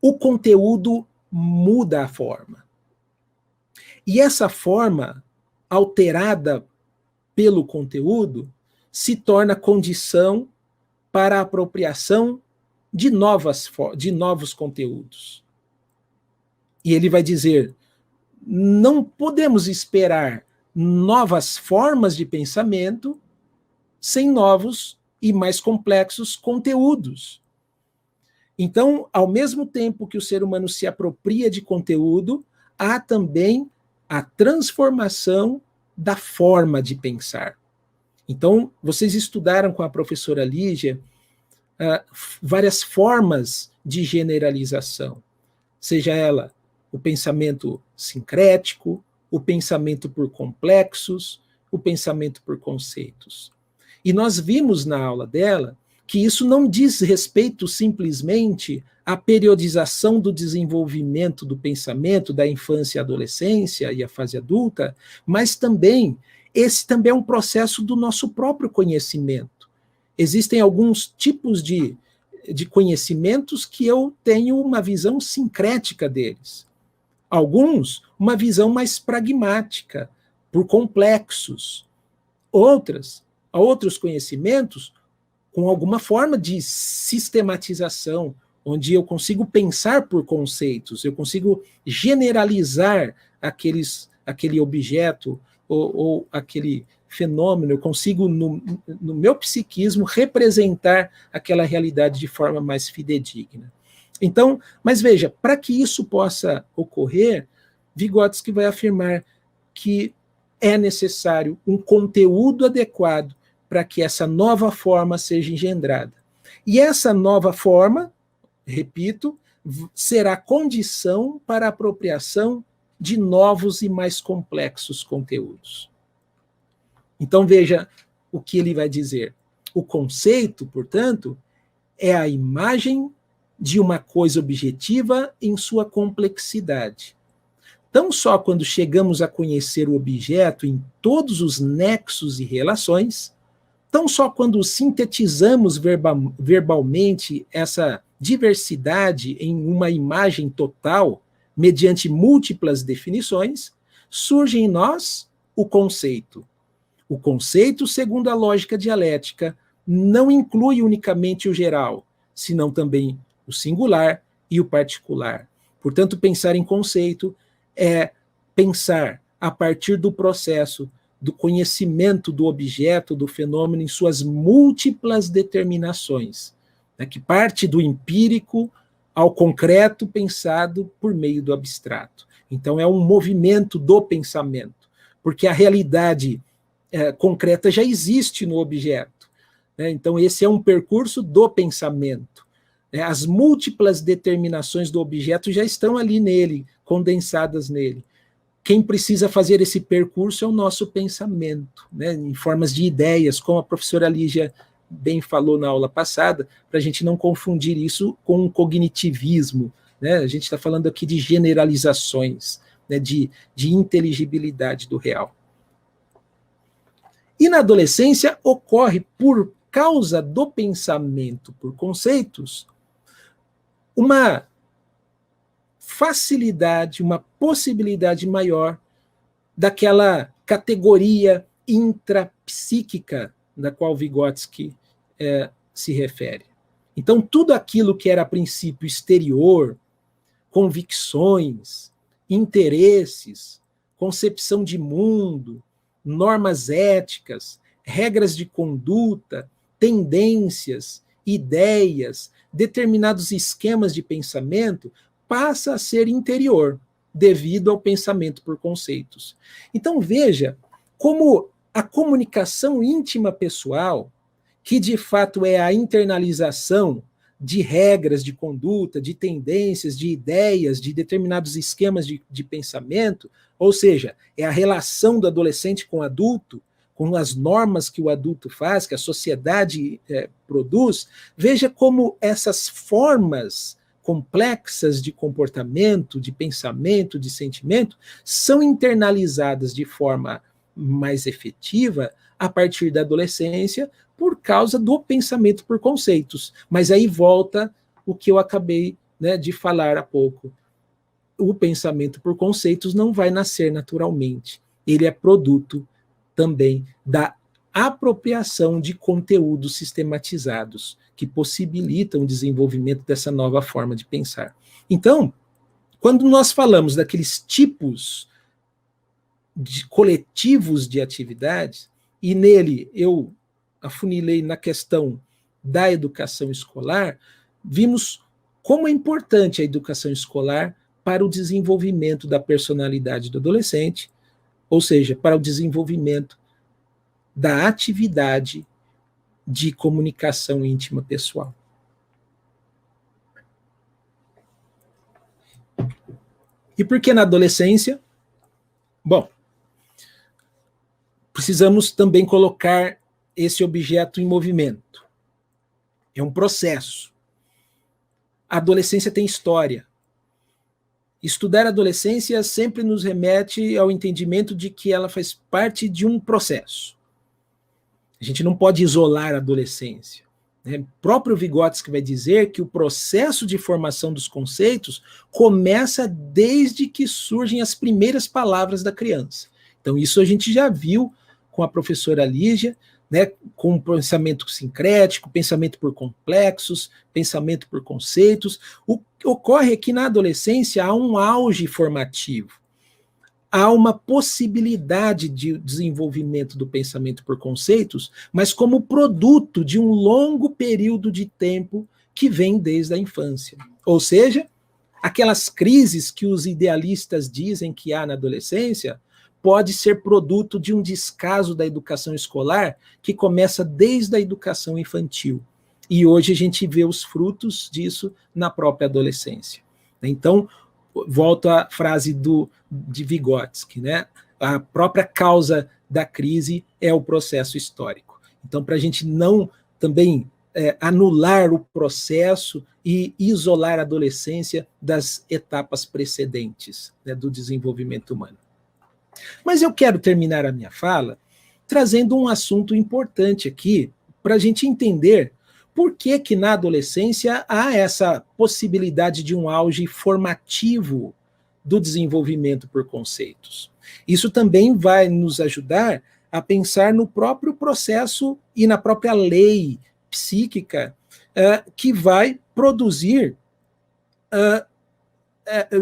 o conteúdo muda a forma. E essa forma, alterada pelo conteúdo, se torna condição para a apropriação de novos conteúdos. E ele vai dizer, não podemos esperar novas formas de pensamento sem novos e mais complexos conteúdos. Então, ao mesmo tempo que o ser humano se apropria de conteúdo, há também a transformação da forma de pensar. Então, vocês estudaram com a professora Lígia várias formas de generalização, seja ela o pensamento sincrético, o pensamento por complexos, o pensamento por conceitos. E nós vimos na aula dela que isso não diz respeito simplesmente à periodização do desenvolvimento do pensamento da infância e adolescência e a fase adulta, mas também esse também é um processo do nosso próprio conhecimento. Existem alguns tipos de conhecimentos que eu tenho uma visão sincrética deles. Alguns, uma visão mais pragmática, por complexos. Outros conhecimentos com alguma forma de sistematização, onde eu consigo pensar por conceitos, eu consigo generalizar aquele objeto ou aquele fenômeno, eu consigo, no meu psiquismo, representar aquela realidade de forma mais fidedigna. Então, mas veja, para que isso possa ocorrer, Vygotsky vai afirmar que é necessário um conteúdo adequado para que essa nova forma seja engendrada. E essa nova forma, repito, será condição para a apropriação de novos e mais complexos conteúdos. Então veja o que ele vai dizer. O conceito, portanto, é a imagem de uma coisa objetiva em sua complexidade. Tão só quando chegamos a conhecer o objeto em todos os nexos e relações, tão só quando sintetizamos verbalmente essa diversidade em uma imagem total, mediante múltiplas definições, surge em nós o conceito. O conceito, segundo a lógica dialética, não inclui unicamente o geral, senão também o singular e o particular. Portanto, pensar em conceito é pensar a partir do processo do conhecimento do objeto, do fenômeno, em suas múltiplas determinações, né, que parte do empírico ao concreto pensado por meio do abstrato. Então, é um movimento do pensamento, porque a realidade concreta já existe no objeto. Né? Então, esse é um percurso do pensamento. Né? As múltiplas determinações do objeto já estão ali nele, condensadas nele. Quem precisa fazer esse percurso é o nosso pensamento, né? Em formas de ideias, como a professora Lígia bem falou na aula passada, para a gente não confundir isso com o cognitivismo. Né? A gente está falando aqui de generalizações, né? de inteligibilidade do real. E na adolescência ocorre, por causa do pensamento por conceitos, uma facilidade, uma possibilidade maior daquela categoria intrapsíquica da qual Vygotsky se refere. Então, tudo aquilo que era a princípio exterior, convicções, interesses, concepção de mundo, normas éticas, regras de conduta, tendências, ideias, determinados esquemas de pensamento, passa a ser interior, devido ao pensamento por conceitos. Então veja como a comunicação íntima pessoal, que de fato é a internalização de regras de conduta, de tendências, de ideias, de determinados esquemas de pensamento, ou seja, é a relação do adolescente com o adulto, com as normas que o adulto faz, que a sociedade produz. Veja como essas formas complexas de comportamento, de pensamento, de sentimento, são internalizadas de forma mais efetiva a partir da adolescência por causa do pensamento por conceitos. Mas aí volta o que eu acabei, né, de falar há pouco. O pensamento por conceitos não vai nascer naturalmente. Ele é produto também da apropriação de conteúdos sistematizados que possibilitam o desenvolvimento dessa nova forma de pensar. Então, quando nós falamos daqueles tipos de coletivos de atividades, e nele eu afunilei na questão da educação escolar, vimos como é importante a educação escolar para o desenvolvimento da personalidade do adolescente, ou seja, para o desenvolvimento da atividade de comunicação íntima pessoal. E por que na adolescência? Bom, precisamos também colocar esse objeto em movimento. É um processo. A adolescência tem história. Estudar a adolescência sempre nos remete ao entendimento de que ela faz parte de um processo. A gente não pode isolar a adolescência. Né? O próprio Vygotsky vai dizer que o processo de formação dos conceitos começa desde que surgem as primeiras palavras da criança. Então, isso a gente já viu com a professora Lígia, né, com o pensamento sincrético, pensamento por complexos, pensamento por conceitos. O que ocorre é que na adolescência há um auge formativo, há uma possibilidade de desenvolvimento do pensamento por conceitos, mas como produto de um longo período de tempo que vem desde a infância. Ou seja, aquelas crises que os idealistas dizem que há na adolescência pode ser produto de um descaso da educação escolar que começa desde a educação infantil. E hoje a gente vê os frutos disso na própria adolescência. Então, volto à frase de Vygotsky, né? A própria causa da crise é o processo histórico. Então, para a gente não também anular o processo e isolar a adolescência das etapas precedentes, né, do desenvolvimento humano. Mas eu quero terminar a minha fala trazendo um assunto importante aqui para a gente entender por que na adolescência há essa possibilidade de um auge formativo do desenvolvimento por conceitos. Isso também vai nos ajudar a pensar no próprio processo e na própria lei psíquica que vai produzir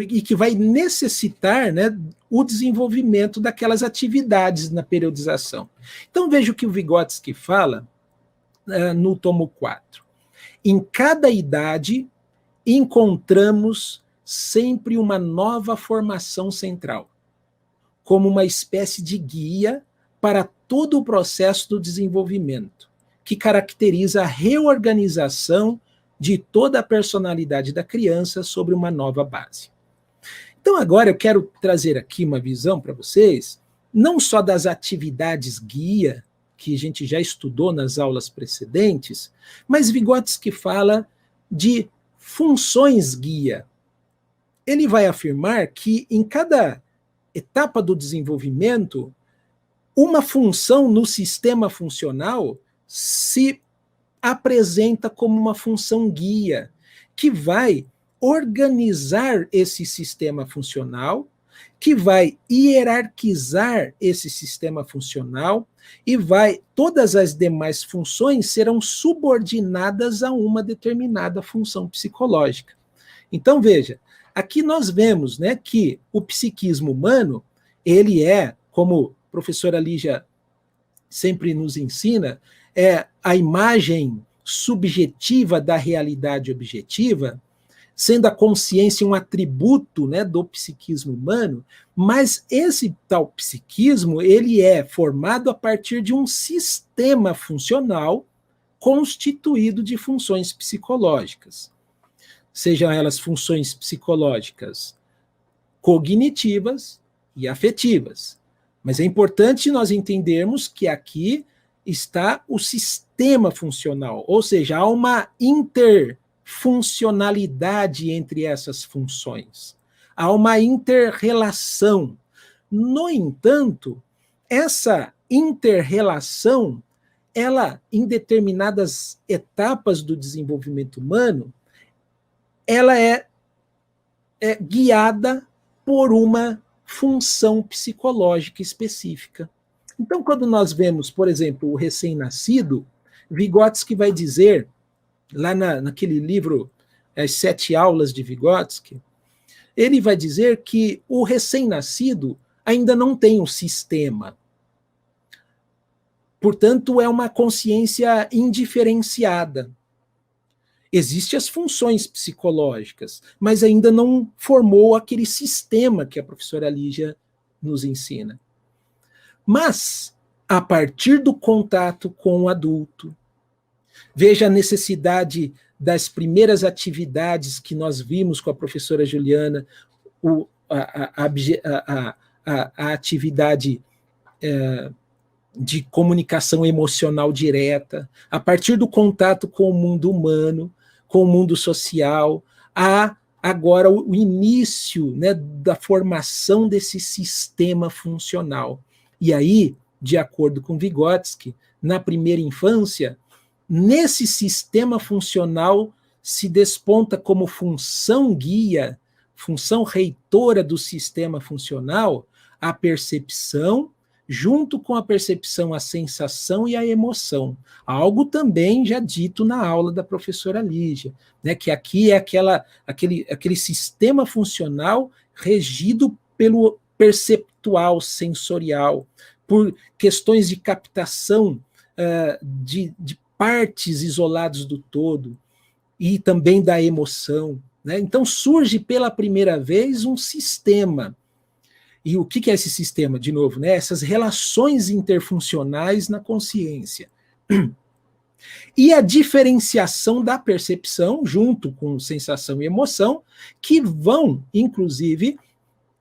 e que vai necessitar, né, o desenvolvimento daquelas atividades na periodização. Então veja o que o Vygotsky fala no tomo 4. Em cada idade encontramos sempre uma nova formação central, como uma espécie de guia para todo o processo do desenvolvimento, que caracteriza a reorganização de toda a personalidade da criança sobre uma nova base. Então agora eu quero trazer aqui uma visão para vocês, não só das atividades guia, que a gente já estudou nas aulas precedentes, mas Vygotsky fala de funções guia. Ele vai afirmar que em cada etapa do desenvolvimento, uma função no sistema funcional se apresenta como uma função guia, que vai organizar esse sistema funcional, que vai hierarquizar esse sistema funcional e todas as demais funções serão subordinadas a uma determinada função psicológica. Então, veja, aqui nós vemos, né, que o psiquismo humano, ele é, como a professora Lígia sempre nos ensina, é a imagem subjetiva da realidade objetiva, sendo a consciência um atributo, né, do psiquismo humano, mas esse tal psiquismo ele é formado a partir de um sistema funcional constituído de funções psicológicas, sejam elas funções psicológicas cognitivas e afetivas. Mas é importante nós entendermos que aqui está o sistema funcional, ou seja, há uma interfuncionalidade entre essas funções. Há uma interrelação. No entanto, essa interrelação, ela, em determinadas etapas do desenvolvimento humano, ela é guiada por uma função psicológica específica. Então, quando nós vemos, por exemplo, o recém-nascido, Vygotsky vai dizer, lá naquele livro, As 7 Aulas de Vygotsky, ele vai dizer que o recém-nascido ainda não tem um sistema. Portanto, é uma consciência indiferenciada. Existem as funções psicológicas, mas ainda não formou aquele sistema que a professora Lígia nos ensina. Mas, a partir do contato com o adulto, veja a necessidade das primeiras atividades que nós vimos com a professora Juliana, a atividade de comunicação emocional direta, a partir do contato com o mundo humano, com o mundo social, há agora o início, né, da formação desse sistema funcional. E aí, de acordo com Vygotsky, na primeira infância, nesse sistema funcional se desponta como função guia, função reitora do sistema funcional, a percepção, junto com a percepção, a sensação e a emoção. Algo também já dito na aula da professora Lígia, né, que aqui é aquele sistema funcional regido pelo perceptual, sensorial, por questões de captação de partes isoladas do todo, e também da emoção. Né? Então surge pela primeira vez um sistema. E o que é esse sistema? De novo, né? Essas relações interfuncionais na consciência. E a diferenciação da percepção, junto com sensação e emoção, que vão, inclusive,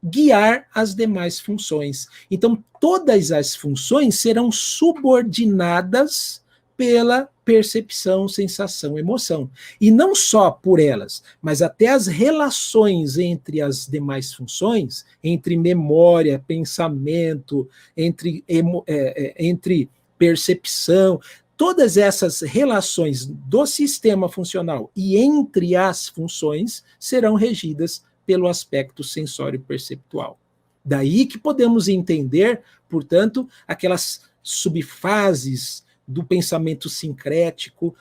guiar as demais funções. Então, todas as funções serão subordinadas pela percepção, sensação, emoção. E não só por elas, mas até as relações entre as demais funções, entre memória, pensamento, entre percepção, todas essas relações do sistema funcional e entre as funções serão regidas pelo aspecto sensório-perceptual. Daí que podemos entender, portanto, aquelas subfases do pensamento sincrético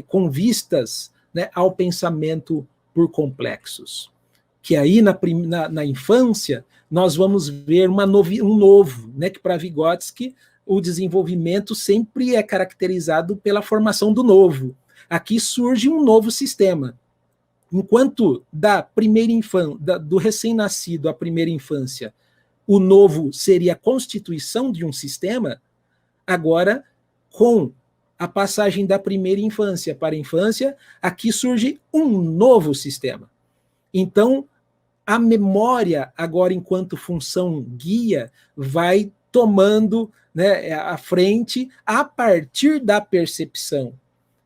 com vistas, né, ao pensamento por complexos. Que aí, na infância, nós vamos ver um novo, né, que para Vygotsky, o desenvolvimento sempre é caracterizado pela formação do novo. Aqui surge um novo sistema. Enquanto do recém-nascido à primeira infância, o novo seria a constituição de um sistema, agora, com a passagem da primeira infância para a infância, aqui surge um novo sistema. Então, a memória, agora enquanto função guia, vai tomando, né, a frente a partir da percepção.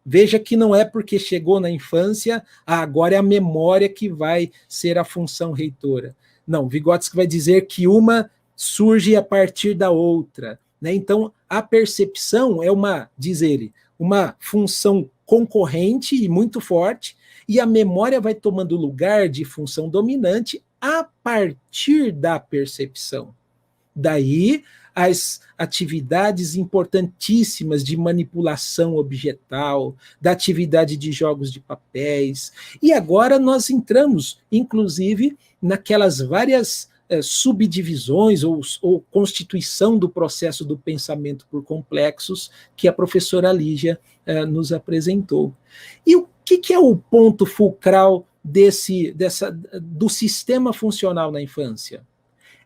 Veja que não é porque chegou na infância, agora é a memória que vai ser a função reitora. Não, Vygotsky vai dizer que uma surge a partir da outra. Né? Então, a percepção é diz ele, uma função concorrente e muito forte, e a memória vai tomando lugar de função dominante a partir da percepção. Daí, as atividades importantíssimas de manipulação objetal, da atividade de jogos de papéis. E agora nós entramos, inclusive, naquelas várias subdivisões ou constituição do processo do pensamento por complexos que a professora Lígia nos apresentou. E o que é o ponto fulcral do sistema funcional na infância?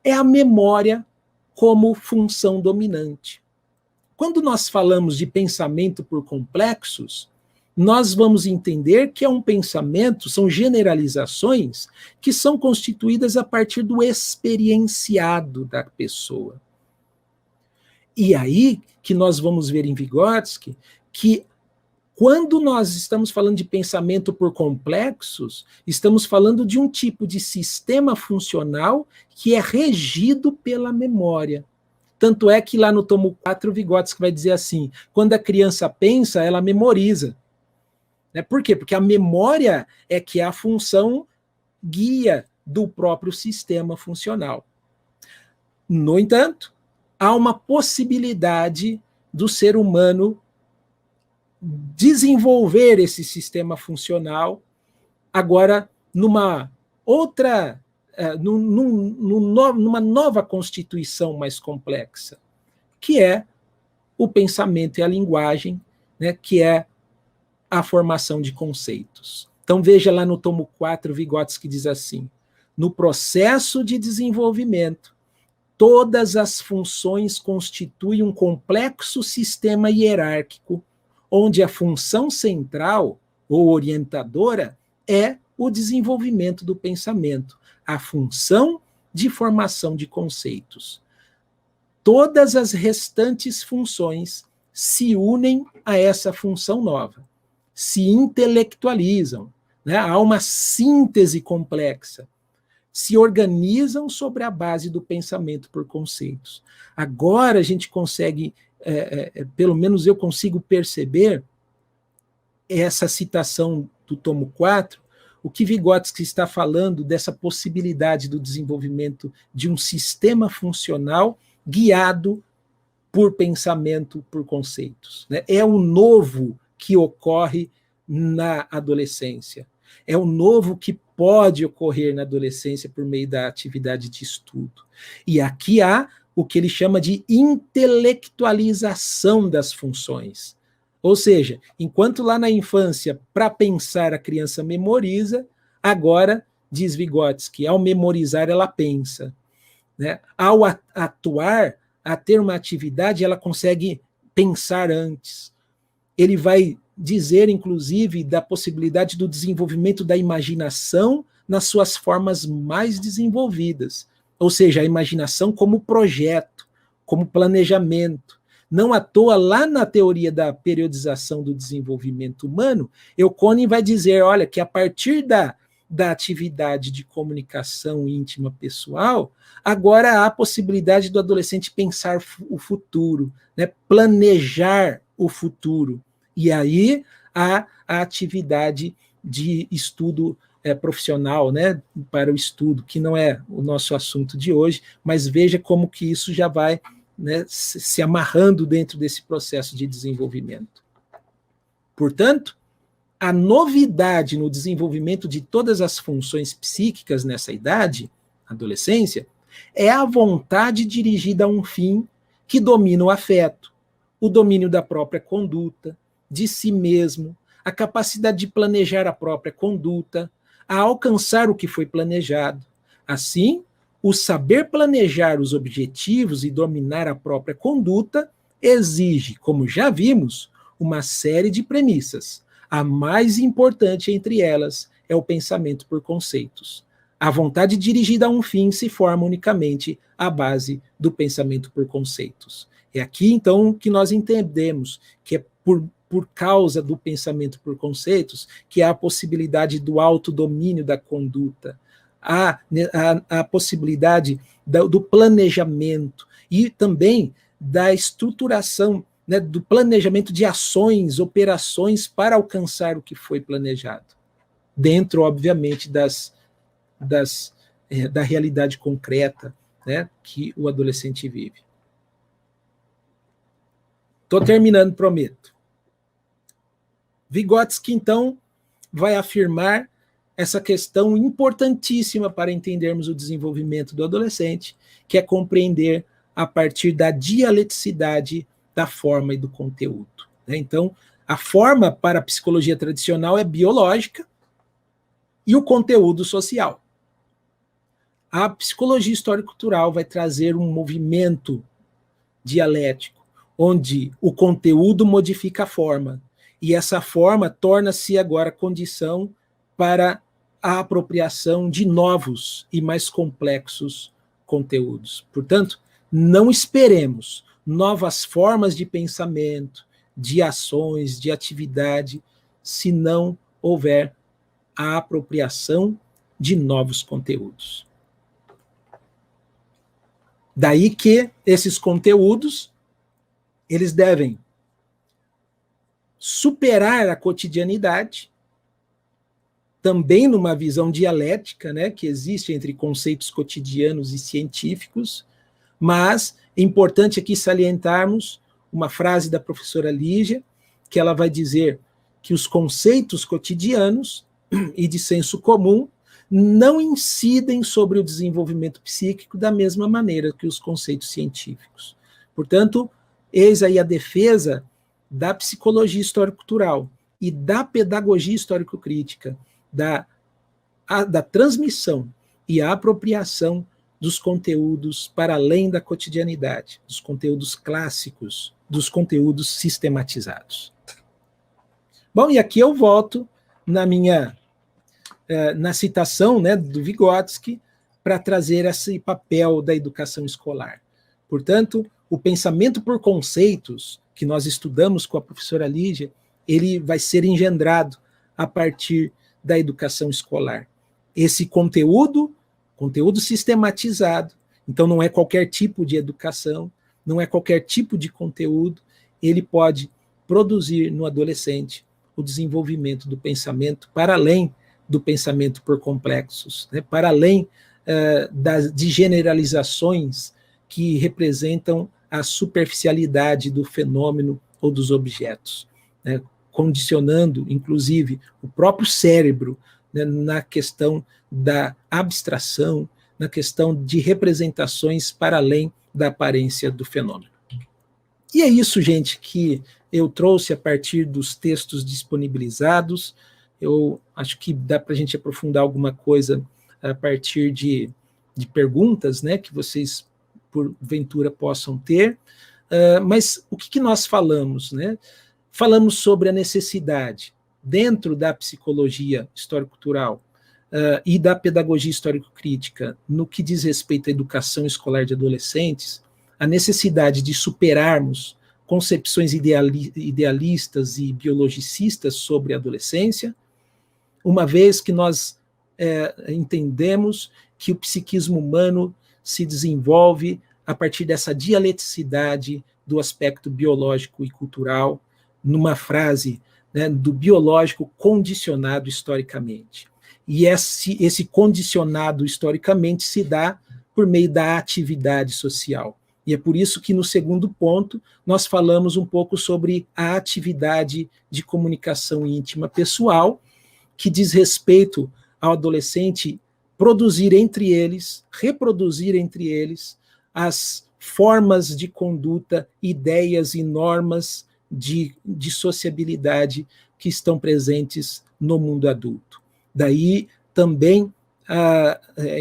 É a memória como função dominante. Quando nós falamos de pensamento por complexos, nós vamos entender que é um pensamento, são generalizações que são constituídas a partir do experienciado da pessoa. E aí que nós vamos ver em Vygotsky que quando nós estamos falando de pensamento por complexos, estamos falando de um tipo de sistema funcional que é regido pela memória. Tanto é que lá no tomo 4, Vygotsky vai dizer assim, quando a criança pensa, ela memoriza. Por quê? Porque a memória é que é a função guia do próprio sistema funcional. No entanto, há uma possibilidade do ser humano desenvolver esse sistema funcional agora numa nova constituição mais complexa, que é o pensamento e a linguagem, né, que é a formação de conceitos. Então veja lá no tomo 4, Vygotsky diz assim, no processo de desenvolvimento, todas as funções constituem um complexo sistema hierárquico onde a função central ou orientadora é o desenvolvimento do pensamento, a função de formação de conceitos. Todas as restantes funções se unem a essa função nova, se intelectualizam, né? Há uma síntese complexa. Se organizam sobre a base do pensamento por conceitos. Agora a gente consegue, pelo menos eu consigo perceber essa citação do tomo 4, o que Vygotsky está falando dessa possibilidade do desenvolvimento de um sistema funcional guiado por pensamento por conceitos, né? É o novo que ocorre na adolescência. É o novo que pode ocorrer na adolescência por meio da atividade de estudo. E aqui há o que ele chama de intelectualização das funções. Ou seja, enquanto lá na infância, para pensar, a criança memoriza, agora, diz Vygotsky, ao memorizar ela pensa, né? Ao atuar, a ter uma atividade, ela consegue pensar antes. Ele vai dizer, inclusive, da possibilidade do desenvolvimento da imaginação nas suas formas mais desenvolvidas. Ou seja, a imaginação como projeto, como planejamento. Não à toa, lá na teoria da periodização do desenvolvimento humano, Eucônin vai dizer, olha, que a partir da atividade de comunicação íntima pessoal, agora há a possibilidade do adolescente pensar o futuro, né, planejar o futuro. E aí há a atividade de estudo profissional, né, para o estudo, que não é o nosso assunto de hoje, mas veja como que isso já vai, né, se amarrando dentro desse processo de desenvolvimento. Portanto, a novidade no desenvolvimento de todas as funções psíquicas nessa idade, adolescência, é a vontade dirigida a um fim que domina o afeto, o domínio da própria conduta, de si mesmo, a capacidade de planejar a própria conduta, a alcançar o que foi planejado. Assim, o saber planejar os objetivos e dominar a própria conduta exige, como já vimos, uma série de premissas. A mais importante entre elas é o pensamento por conceitos. A vontade dirigida a um fim se forma unicamente à base do pensamento por conceitos. É aqui, então, que nós entendemos que é por causa do pensamento por conceitos que há a possibilidade do autodomínio da conduta, há a possibilidade do planejamento e também da estruturação, né, do planejamento de ações, operações para alcançar o que foi planejado, dentro, obviamente, da realidade concreta, né, que o adolescente vive. Estou terminando, prometo. Vygotsky, então, vai afirmar essa questão importantíssima para entendermos o desenvolvimento do adolescente, que é compreender a partir da dialeticidade da forma e do conteúdo. Então, a forma para a psicologia tradicional é biológica e o conteúdo social. A psicologia histórico-cultural vai trazer um movimento dialético, onde o conteúdo modifica a forma, e essa forma torna-se agora condição para a apropriação de novos e mais complexos conteúdos. Portanto, não esperemos novas formas de pensamento, de ações, de atividade, se não houver a apropriação de novos conteúdos. Daí que esses conteúdos, eles devem superar a cotidianidade, também numa visão dialética, né, que existe entre conceitos cotidianos e científicos, mas é importante aqui salientarmos uma frase da professora Lígia, que ela vai dizer que os conceitos cotidianos e de senso comum não incidem sobre o desenvolvimento psíquico da mesma maneira que os conceitos científicos. Portanto, eis aí a defesa da psicologia histórico-cultural e da pedagogia histórico-crítica, da transmissão e a apropriação dos conteúdos para além da cotidianidade, dos conteúdos clássicos, dos conteúdos sistematizados. Bom, e aqui eu volto na citação, né, do Vygotsky para trazer esse papel da educação escolar. Portanto, o pensamento por conceitos que nós estudamos com a professora Lígia, ele vai ser engendrado a partir da educação escolar. Esse conteúdo sistematizado, então não é qualquer tipo de educação, não é qualquer tipo de conteúdo, ele pode produzir no adolescente o desenvolvimento do pensamento para além do pensamento por complexos, né, para além de generalizações que representam a superficialidade do fenômeno ou dos objetos, né, condicionando, inclusive, o próprio cérebro, né, na questão da abstração, na questão de representações para além da aparência do fenômeno. E é isso, gente, que eu trouxe a partir dos textos disponibilizados. Eu acho que dá para a gente aprofundar alguma coisa a partir de perguntas, né, que vocês, porventura, possam ter. Mas o que nós falamos, né? Falamos sobre a necessidade, dentro da psicologia histórico-cultural e da pedagogia histórico-crítica, no que diz respeito à educação escolar de adolescentes, a necessidade de superarmos concepções idealistas e biologicistas sobre a adolescência, uma vez que nós entendemos que o psiquismo humano se desenvolve a partir dessa dialeticidade do aspecto biológico e cultural, numa frase, né, do biológico condicionado historicamente. E esse condicionado historicamente se dá por meio da atividade social. E é por isso que, no segundo ponto, nós falamos um pouco sobre a atividade de comunicação íntima pessoal, que diz respeito ao adolescente produzir entre eles, reproduzir entre eles, as formas de conduta, ideias e normas de sociabilidade que estão presentes no mundo adulto. Daí também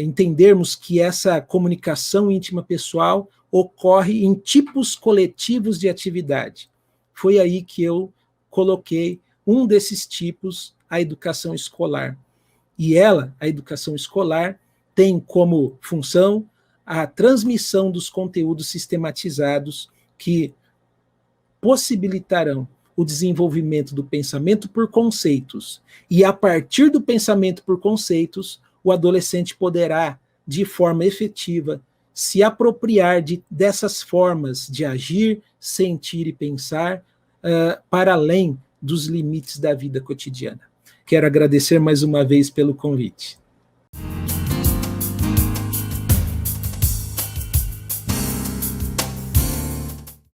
entendermos que essa comunicação íntima pessoal ocorre em tipos coletivos de atividade. Foi aí que eu coloquei um desses tipos, a educação escolar. E ela, a educação escolar, tem como função a transmissão dos conteúdos sistematizados que possibilitarão o desenvolvimento do pensamento por conceitos. E a partir do pensamento por conceitos, o adolescente poderá, de forma efetiva, se apropriar dessas formas de agir, sentir e pensar para além dos limites da vida cotidiana. Quero agradecer mais uma vez pelo convite.